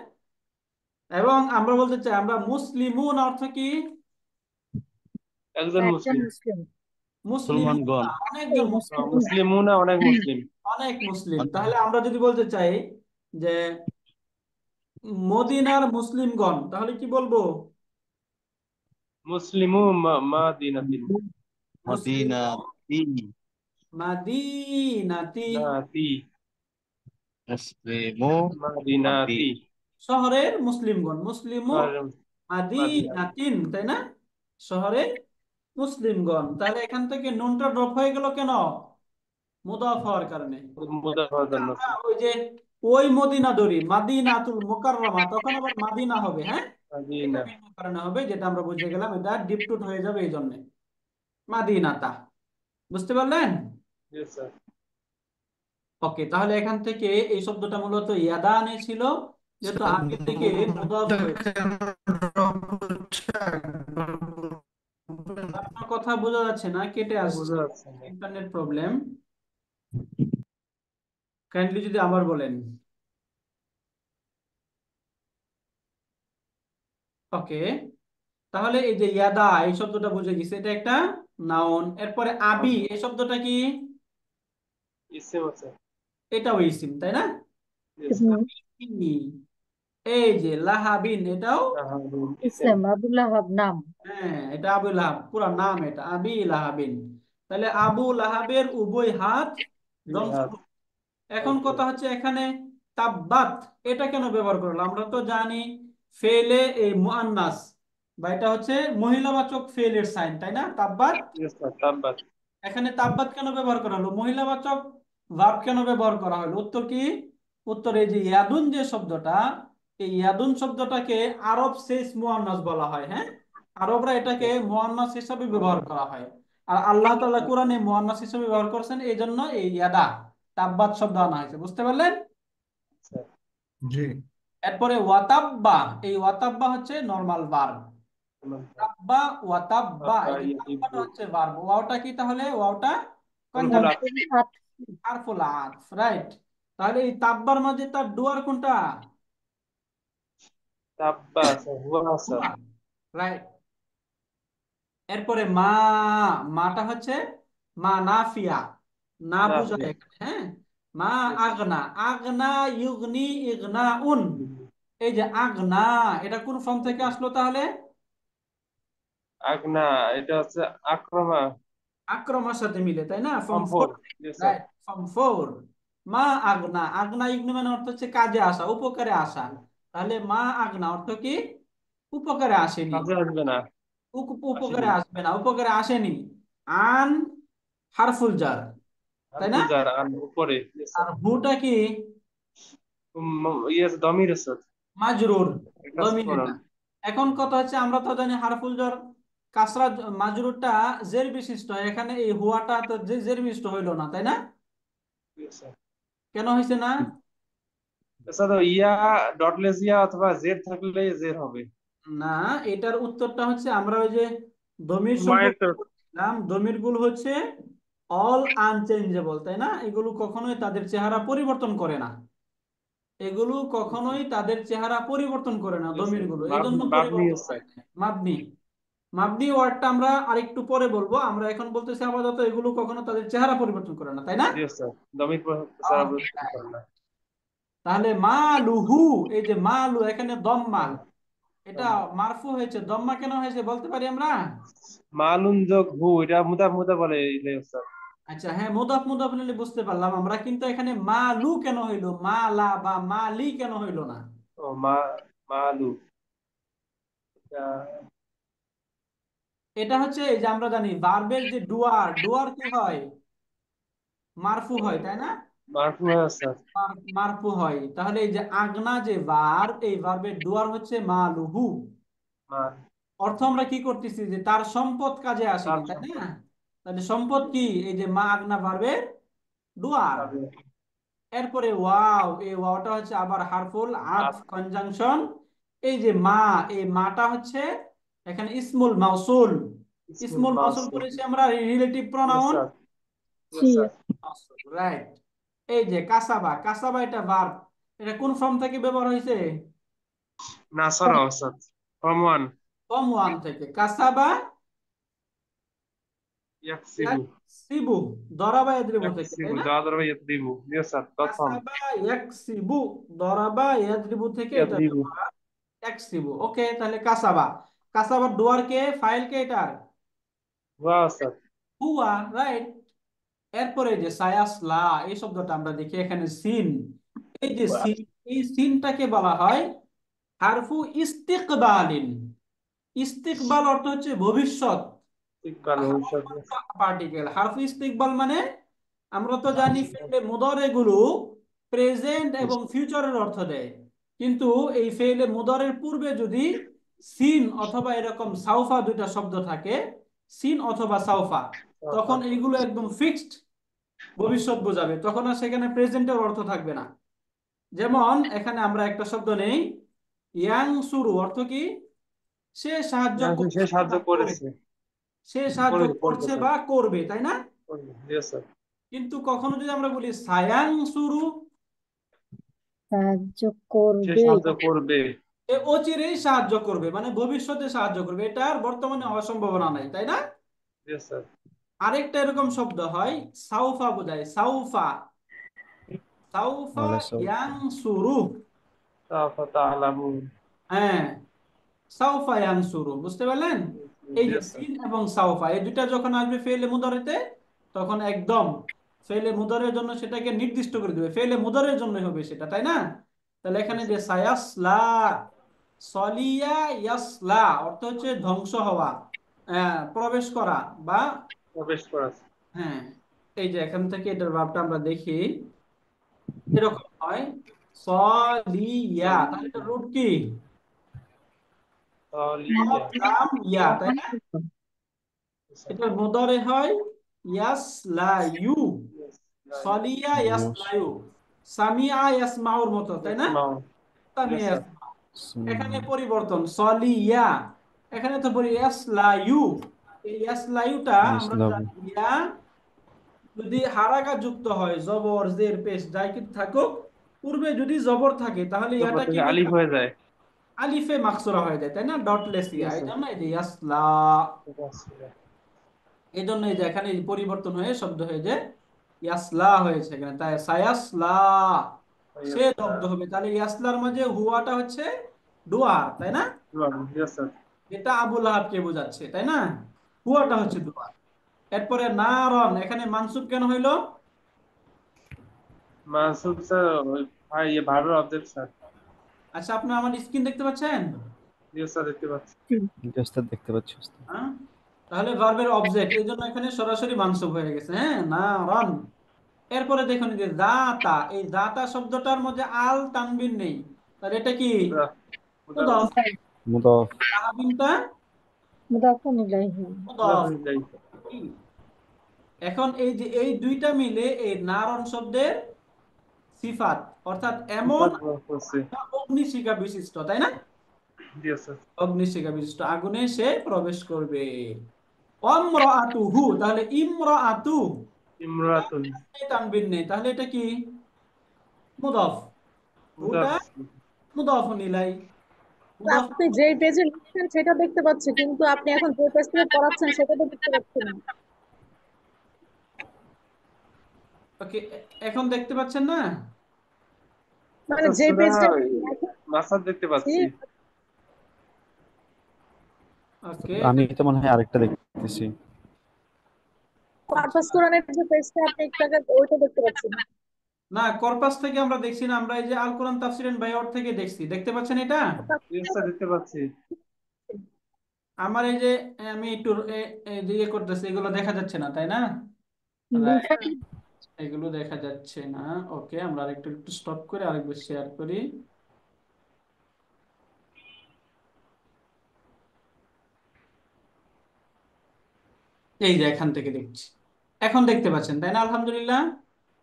এবং আমরা বলতে চাই আমরা মুসলিমুন অর্থ কি? একজন একজন মুসলিম। মুসলিম। মুসলিমুন মুসলমানগণ। অনেকজন এই মুসলিম, মুসলিম না। মুসলিমুনা অনেক মুসলিম। অনেক মুসলিম। তাহলে আমরা যদি বলতে চাই যে মদিনার মুসলিমগণ, তাহলে কি বলবো? মুসলিমু মাদিনাতিন। মুসলিম মদিনাতি। মাদিনাতি, নাতি। মুসলিমু মাদি। মাদিনাতি। শহরের মুসলিমগণ, মুসলিমু মাদিনাতি। মাদিনাতিন, তাই না? শহরের মুসলিমগণ। তাহলে এখান থেকে নুনটা ড্রপ হয়ে গেল কেন? মুদাফ হওয়ার কারণে। মুদাফার জন্য। আমরা ওই যে ওই মদিনা ধরি মাদিনাতুল মুকাররমা, তখন আবার মাদিনা হবে, হ্যাঁ। এটা মাদিনা। ভিন্ন কারণে হবে, যেটা আমরা বুঝে গেলাম, এটা ডিপটুট হয়ে যাবে এই জন্য মাদিনাতা। বুঝতে পারলেন? Yes, sir. ওকে, তাহলে এখান থেকে এই শব্দটা মূলত ইয়াদানে ছিল, যেহেতু স্যার, আগে থেকে মুদাফ মুখটা হয়েছে। কেন ড্রপ হচ্ছে একবার বলবেন? আপনার কথা বোঝা যাচ্ছে না, কেটে আসছে। বোঝা যাচ্ছে না। Internet problem. কাইন্ডলি যদি আবার বলেন। ওকে, তাহলে এই যে ইয়াদা এই শব্দটা বুঝে গেছে, এটা একটা নাউন। এরপরে আবি এই শব্দটা কি? ইসিম আছে। এটাও ইসিম, তাই না? Yes, sir. হুম, আবি, এই যে লাহাবিন, এটাও ইসিম। ইসলাম আবু লাহাব নাম। হ্যাঁ, এটা আবু লাহাব পুরা নাম, এটা আবি লাহাবিন। তাহলে আবু লাহাবের উভয় হাত ধ্বংস। এখন কথা হচ্ছে এখানে তাব্বাত এটা কেন ব্যবহার করলো? আমরা তো জানি ফেলে এই মুআন্নাস বা এটা হচ্ছে মহিলাবাচক ফেলের সাইন, তাই না? তাব্বাত। Yes, sir. তাব্বাত। এখানে তাব্বাত কেন ব্যবহার করা হলো? মহিলাবাচক ভার্ব কেন ব্যবহার করা হলো? উত্তর কি? উত্তর এই যে ইয়াদুন যে শব্দটা, এই ইয়াদুন শব্দটাকে আরব শেষ মুআন্নাস বলা হয়, হ্যাঁ। আরবরা এটাকে মুআন্নাস হিসাবে ব্যবহার করা হয়। আর আল্লাহ তাআলা কোরআনে মুআন্নাস হিসাবে ব্যবহার করছেন, এই জন্য এই ইয়াদা তাব্বাত শব্দ আনা হয়েছে। বুঝতে পারলেন? Sir. জি। এরপরে ওয়াতাব্বা, এই ওয়াতাব্বা হচ্ছে নরমাল ভার্ব। তাব্বা ওয়াতাব্বা, তাব্বা এই যে তাব্বাটা ইয়াতিব্বু। হচ্ছে ভার্ব। ওয়াওটা কি তাহলে? ওয়াওটা ফুলফুল কনজাংশন, হাত হারফুল আতফ, রাইট। তাহলে এই তাব্বার মাঝে তার ডুয়ার কোনটা? তাব্বা স্যার। হুয়া স্যার। রাইট। এরপরে মা, মাটা হচ্ছে মা নাফিয়া, না বুঝায় নাফিয়া। এখানে, হ্যাঁ। মা Yes, sir. আগনা, আগনা ইউগনি ইগনাউন, এই যে আগনা, এটা কোন ফর্ম থেকে আসলো তাহলে? আগনা। এটা হচ্ছে আক্রমা। আক্রমার সাথে মিলে, তাই না? ফর্ম সম্ভব। Four, Yes, sir. Right, form four. মা আগনা, আগনা ইগনু মানে অর্থ হচ্ছে কাজে আসা, উপকারে আসা। তাহলে মা আগনা অর্থ কি? উপকারে আসেনি, কাজে আসবে না। উপকারে আসেনি। আসবে না, উপকারে আসেনি। আন হারফুল জার, তাই না? হারফুল জার আন উপরে। Yes, sir. আর হুটা কি? Yes দমির sir. মাজরুর, এটা দমির প্রনাউন। এটা। এখন কথা হচ্ছে আমরা তো জানি হারফুল জার কাসরা মাজরুরটা জের বিশিষ্ট, এখানে এই হুয়াটা তো জের বিশিষ্ট হইলো না, তাই না? Yes, sir. কেন হয়েছে না? স্যার ইয়া ডটলেস ইয়া অথবা জেড থাকলে জেড হবে। না, এটার উত্তরটা হচ্ছে আমরা ওই যে দমির মায়ের সম্পর্কে বলছিলাম, দমির গুলো হচ্ছে অল আনচেঞ্জেবল, তাই না? এগুলো কখনোই তাদের চেহারা পরিবর্তন করে না, এগুলো কখনোই তাদের চেহারা পরিবর্তন করে না, দমির গুলো, এই জন্য বাবনি পরিবর্তন স্যার। হয় না। মাবনি, মাবনি ওয়ার্ডটা আমরা আরেকটু পরে বলবো, আমরা এখন বলতেছি আপাতত এগুলো কখনো তাদের চেহারা পরিবর্তন করে না, তাই না? Yes sir. দমির স্যার Okay, অবশ্যই করে না। তাহলে মালুহু, এই যে মালু এখানে দম্মা, এটা মারফু হয়েছে, দম্মা কেন হয়েছে বলতে পারি আমরা? মালুন যোগ হু, এটা মুদা মুদা বলে ইলিয়াস স্যার। আচ্ছা, হ্যাঁ, মুদাফ মুদাফ নিলে বুঝতে পারলাম আমরা, কিন্তু এখানে মালু কেন হইলো, মালা বা মালি কেন হইলো না? ও মালু। এটা এটা হচ্ছে এই যে আমরা জানি ভার্বের যে ডুয়ার, ডুয়ার কি হয়? মারফু হয়, তাই না? মারফু হয় স্যার। মারফু হয়। তাহলে এই যে আগনা যে ভার্ব, এই ভার্বের ডুয়ার হচ্ছে মালুহু। মার অর্থ আমরা কি করতেছি যে তার সম্পদ কাজে আসেনি, তার তাই সম্পদ না? তাহলে সম্পদ কি? এই যে মা আগনা ভার্বের ডুয়ার। পাবে। এরপরে ওয়াও, এই ওয়াওটা হচ্ছে আবার হারফুল আতফ কনজাংশন। এই যে মা, এই মাটা হচ্ছে এখানে ইসমুল মাউসুল। ইসমুল ইসমুল মাউসুল মাউসুল। করেছি আমরা রিলেটিভ ইয়েস প্রোনাউন। স্যার। জি। Yes sir. রাইট। এই যে কাসাবা, কাসাবা এটা ভার্ব। এটা কোন ফর্ম থেকে ব্যবহার হয়েছে? নাসারা sir. Form one. Form one থেকে। কাসাবা ইয়াকসিবু। ইয়াকসিবু, দরাবা ইয়াদরিবু থেকে, তাই ইয়াকসিবু না? দাদরা ইয়াকদিবু। Yes sir, dot form. কাসাবা ইয়াকসিবু, দরাবা ইয়াদরিবু থেকে এটা ইয়াকদিবু। ব্যবহার। ইয়াকসিবু, ওকে। তাহলে কাসাবা, কাসাবার ডুয়ার কে, ফাইল কে এটার? Wow sir. হুয়া, রাইট। এরপরে যে সায়াসলা, এই শব্দটা আমরা দেখি এখানে সিন। এই যে সিন, এই সিনটাকে বলা হয় হারফু ইস্তিকবালিন। ইস্তিকবাল অর্থ হচ্ছে ভবিষ্যৎ। ইকবাল ভবিষ্যৎ। পার্টিকেল হারফু ইস্তিকবাল মানে আমরা তো জানি ফেলে মুদরে গুলো প্রেজেন্ট এবং ফিউচারের অর্থ দেয়। কিন্তু এই ফেলে মুদরের পূর্বে যদি সিন অথবা এরকম সাউফা দুইটা শব্দ থাকে, সিন অথবা সাউফা, তখন এইগুলো একদম ফিক্সড ভবিষ্যৎ বোঝাবে, তখন আর সেখানে প্রেজেন্টের অর্থ থাকবে না। যেমন এখানে আমরা একটা শব্দ নেই, ইয়াং সুরু, অর্থ কি? সে সাহায্য সে করছে সাহায্য বা করবে। করেছে। সে সাহায্য করবে করছে স্যার। বা করবে, তাই না? Yes sir. কিন্তু কখনো যদি আমরা বলি সায়াং সুরু, সাহায্য সে করবে। সাহায্য করবে। এ অচিরেই সাহায্য করবে, মানে ভবিষ্যতে সাহায্য করবে, এটা আর বর্তমানে হওয়ার সম্ভাবনা নাই, তাই না? Yes sir. আরেকটা এরকম শব্দ হয় সাউফা, বোঝায় সাউফা। সাউফা ওয়ালা সব ইয়াং সুরু। সাউফা তা'লামুন। হ্যাঁ, সাউফা ইয়াং সুরু, বুঝতে পারলেন? এই যে ইয়েস স্যার। সিন এবং সাউফা, এই দুইটা যখন আসবে ফেলে মুদারেতে, তখন একদম ফেলে মুদারের জন্য সেটাকে নির্দিষ্ট করে দেবে, ফেলে মুদারের জন্য হবে সেটা, তাই না? তাহলে এখানে যে সায়াসলা, সলিয়া ইয়াসলা অর্থ হচ্ছে ধ্বংস হওয়া, প্রবেশ করা বা, প্রবেশ করা। হ্যাঁ। এই যে এখান থেকে এটার ভাবটা আমরা দেখি, এরকম হয় সলিয়া, তাহলে এটা রুট কি? সালিয়া। লাম ইয়া, তাই না? এটা মুদারে হয় ইয়াসলায়ু, সলিয়া ইয়াসলায়ু, সামিআ ইয়াসমাউর মতো, তাই না? ইয়াসমাউ। ইয়েস সামিআ স্যার। ইয়াসমাউ। এখানে পরিবর্তন সলিয়া, এখানে তো বলি ইয়াসলায়ু। এই ইয়াসলায়ুটা আমরা ইসলাম জানি ইয়া যদি হারাকা যুক্ত হয়, জবর জের পেশ যাই কি থাকুক, পূর্বে যদি জবর থাকে তাহলে তারপর ইয়াটা কি থেকে হয়ে আলিফ যাবে? হয়ে যায়। আলিফে মাকসুরা হয়ে যায়, তাই না? ডটলেস ইয়া, ইয়েস এই স্যার। জন্য এই যে ইয়াসলা। এই জন্য এই যে এখানে এই পরিবর্তন হয়ে শব্দ হয়ে যে ইয়াসলা হয়েছে এখানে, তাই সায়াসলা, সে দগ্ধ হবে। তাহলে ইয়াসলার মাঝে হুয়াটা হচ্ছে ডুয়ার, তাই না? Yes sir. যেটা আবুল আহাবকে বোঝাচ্ছে, তাই না? হুয়াটা হচ্ছে ডুয়ার। এরপরে নারন, এখানে মানসুব কেন হইলো? মাসুদ স্যার, ভাই ভার্বের অবজেক্ট স্যার। আচ্ছা, আপনি আমার স্ক্রিন দেখতে পাচ্ছেন? ইয়েস স্যার, দেখতে পাচ্ছি। ওস্তাদ দেখতে পাচ্ছি ওস্তাদ। হ্যাঁ, তাহলে ভার্বের অবজেক্ট, এই জন্য এখানে সরাসরি মানসুব হয়ে গেছে, হ্যাঁ, নারন। এরপরে দেখুন এই যে দাতা, এই দাতা শব্দটার মধ্যে আল তানবিন নেই, তাহলে এটা কি? মুদাফ। মুদাফ। তাহাবিনটা মুদাফুন ইলাইহি। মুদাফ। এখন এই যে এই দুইটা মিলে এই নারন শব্দের সিফাত, অর্থাৎ এমন অগ্নিশিখা বিশিষ্ট, তাই না? অগ্নিশিখা বিশিষ্ট আগুনে সে প্রবেশ করবে। অমরাতুহু, তাহলে ইমরাতু, ইমরাতুন। তানবিন নেই, তাহলে এটা কি? মুদাফ। হুটা মুদাফুন ইলাই। মুদাফ। আপনি যে পেজে লিখছেন সেটা দেখতে পাচ্ছি, কিন্তু আপনি এখন যে পেজ থেকে পড়াচ্ছেন সেটা তো দেখতে পাচ্ছি না। ওকে, এখন দেখতে পাচ্ছেন না? মানে যে পেজটা মাসাদ দেখতে পাচ্ছি। ওকে, আমি তো মনে হয় আরেকটা দেখতেছি। পারপাস কোরআনের যে পেজটা আপনি একটু আগে ওইটা দেখতে পাচ্ছি না। না, কর্পাস থেকে আমরা দেখছি না, আমরা এই যে আল কোরআন তাফসির এন্ড বায়ার থেকে দেখছি, দেখতে পাচ্ছেন এটা? দেখতে পাচ্ছি। আমার এই যে আমি একটু এই যে ইয়ে করতেছি, এগুলো দেখা যাচ্ছে না, তাই না? Right. এগুলো দেখা যাচ্ছে না। ওকে, আমরা আরেকটু একটু স্টপ করে আরেকবার শেয়ার করি। এই যে এখান থেকে দেখছি, এখন দেখতে পাচ্ছেন তাই না? আলহামদুলিল্লাহ।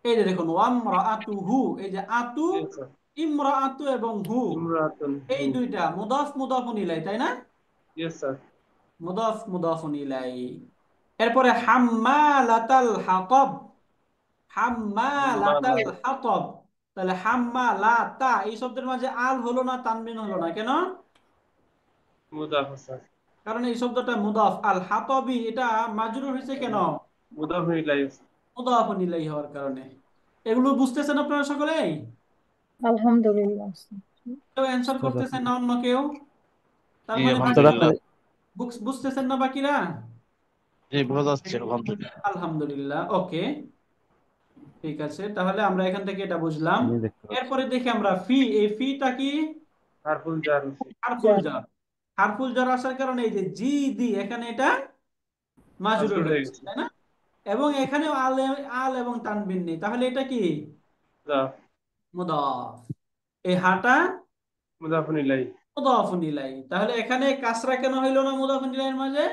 এই যে দেখুন ওয়ামরাআতুহু, এই যে আতু, জি স্যার। ইমরাআতু এবং হু, ইমরাতুন এই দুইটা মুদাফ মুদাফুন ইলাই, তাই না? Yes sir. মুদাফ মুদাফুন ইলাই। এরপরে হাম্মালাতাল হাতাব, হাম্মালাতাল মালা হাতাব। তাহলে হাম্মালাতা এই শব্দের মাঝে আল হলো না, তানবিন হলো না, কেন? মুদাফ স্যার। কারণ এই শব্দটা মুদাফ। আল হাতাবি এটা মাজরুর হয়েছে কেন? মুদাফ ইলাইহি। মুদাফুন ইলাইহি হওয়ার কারণে। এগুলো বুঝতেছেন আপনারা সকলেই? আলহামদুলিল্লাহ। কেউ অ্যান্সার উস্তাদ করতেছেন আপনি না অন্য কেউ? তার জি মানে উস্তাদ বাকিরা আপনার বুঝতেছেন না বাকিরা? জি বোঝা যাচ্ছে আলহামদুলিল্লাহ। আলহামদুলিল্লাহ, ওকে, ঠিক আছে। তাহলে আমরা এখান থেকে এটা বুঝলাম। আমি দেখতে পাচ্ছি। এরপরে দেখি আমরা ফি, এই ফিটা কি? হারফুল জার। হারফুল জার। হারফুল জার আসার কারণে এই যে জি দি, এখানে এটা মাজরুর মাজরুর হয়ে হয়েছে, গেছে। তাই না? এবং এখানে আল, আল এবং তানবিন নেই, তাহলে এটা কি? মুদাফ। মুদাফ। এই হাটা মুদাফুন ইলাইহি। মুদাফুন ইলাই। তাহলে এখানে কাসরা কেন হইলো না মুদাফুন ইলাইহির মাঝে?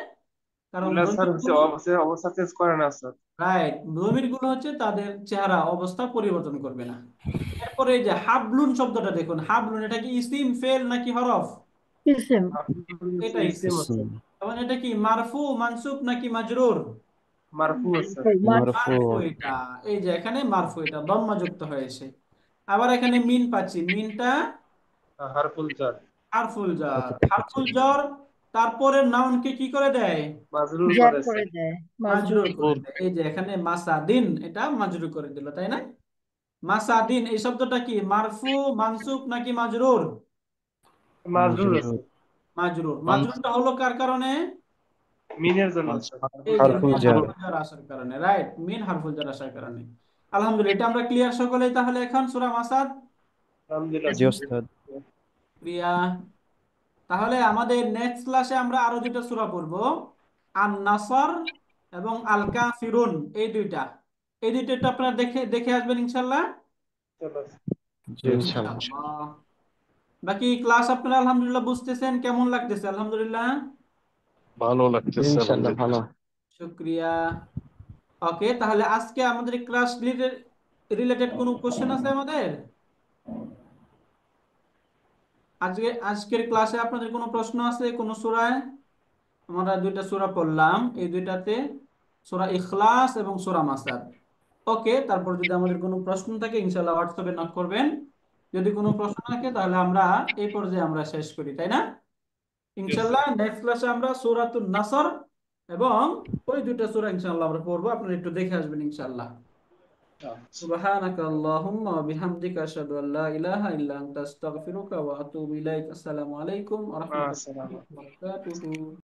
কারণ ওগুলা স্যার হচ্ছে দমিরগুলো, অবস্থা চেঞ্জ করে না স্যার। রাইট, দমিরগুলো হচ্ছে তাদের চেহারা অবস্থা পরিবর্তন করবে না। এরপরে এই যে হাবলুন শব্দটা দেখুন, হাবলুন এটা কি ইসিম, ফেল নাকি হরফ? ইসিম। এটা ইসিম। ইসিম আছে। তখন এটা কি মারফু, মানসুব নাকি মাজরুর? মারফু আছে। মারফু। মারফু এটা। এই যে এখানে মারফু, এটা দম্মা যুক্ত হয়েছে। আবার এখানে মিন পাচ্ছি, মিনটা হারফুল জার। হারফুল জার। কত থেকে হারফুল জার তারপরে নাউনকে কি করে দেয়? মাজরুর জার করে করে স্যার। দেয়, মাজরুর। মাজরুর করে দেয়। এই যে এখানে মাসাদিন, এটা মাজরুর করে দিল, তাই না? মাসাদিন এই শব্দটা কি মারফু, মানসুব নাকি মাজরুর? মাজরুর মাজরুর। আছে। মাজরুর। মাজরুরটা হলো কার কারণে? মিনের জন্য স্যার। এই যে হারফুল মিন জার। হারফুল জার আসার কারণে, রাইট, মিন হারফুল জার আসার কারণে। আলহামদুলিল্লাহ, এটা আমরা ক্লিয়ার সকলেই। তাহলে এখন সূরা মাসাদ আলহামদুলিল্লাহ জি স্যার। উস্তাদ। প্রিয়া। তাহলে আমাদের নেক্সট ক্লাসে আমরা আরো দুটো সূরা পড়বো, আন নাসর এবং আল কাফিরুন। এই দুইটা, এই দুইটা একটু আপনারা দেখে দেখে আসবেন ইনশাল্লাহ। চলো। জি উস্তাদ। ইনশাআল্লাহ। বাকি ক্লাস আপনারা আলহামদুলিল্লাহ বুঝতেছেন? কেমন লাগতেছে? আলহামদুলিল্লাহ, ভালো লাগতেছে ইনশাআল্লাহ ভালো। শুক্রিয়া। ওকে, তাহলে আজকে আমাদের ক্লাস রিলেটেড কোনো কোশ্চেন আছে আমাদের? আজকের ক্লাসে আপনাদের কোনো প্রশ্ন আছে কোনো সূরায়? আমরা দুইটা সূরা পড়লাম, এই দুইটাতে সূরা ইখলাস এবং সূরা মাসাদ। ওকে, তারপর যদি আমাদের কোনো প্রশ্ন থাকে ইনশাআল্লাহ হোয়াটসঅ্যাপে নক করবেন। যদি কোনো প্রশ্ন থাকে তাহলে আমরা এই পর্যায়ে আমরা শেষ করি, তাই না? Yes sir. ইনশাআল্লাহ নেক্সট ক্লাসে আমরা সূরাতুন নাসর এবং ওই দুইটা সূরা ইনশাআল্লাহ আমরা পড়বো, আপনারা একটু দেখে আসবেন ইনশাআল্লাহ। সুবহানাকা আল্লাহুম্মা ওয়া বিহামদিকা আশহাদু আল্লা ইলাহা ইল্লা আনতা আস্তাগফিরুকা ওয়া আতুবু ইলাইক। আসসালামু আলাইকুম ওয়া রাহমাতুল্লাহি আসসালাম। ওয়া বারাকাতুহু।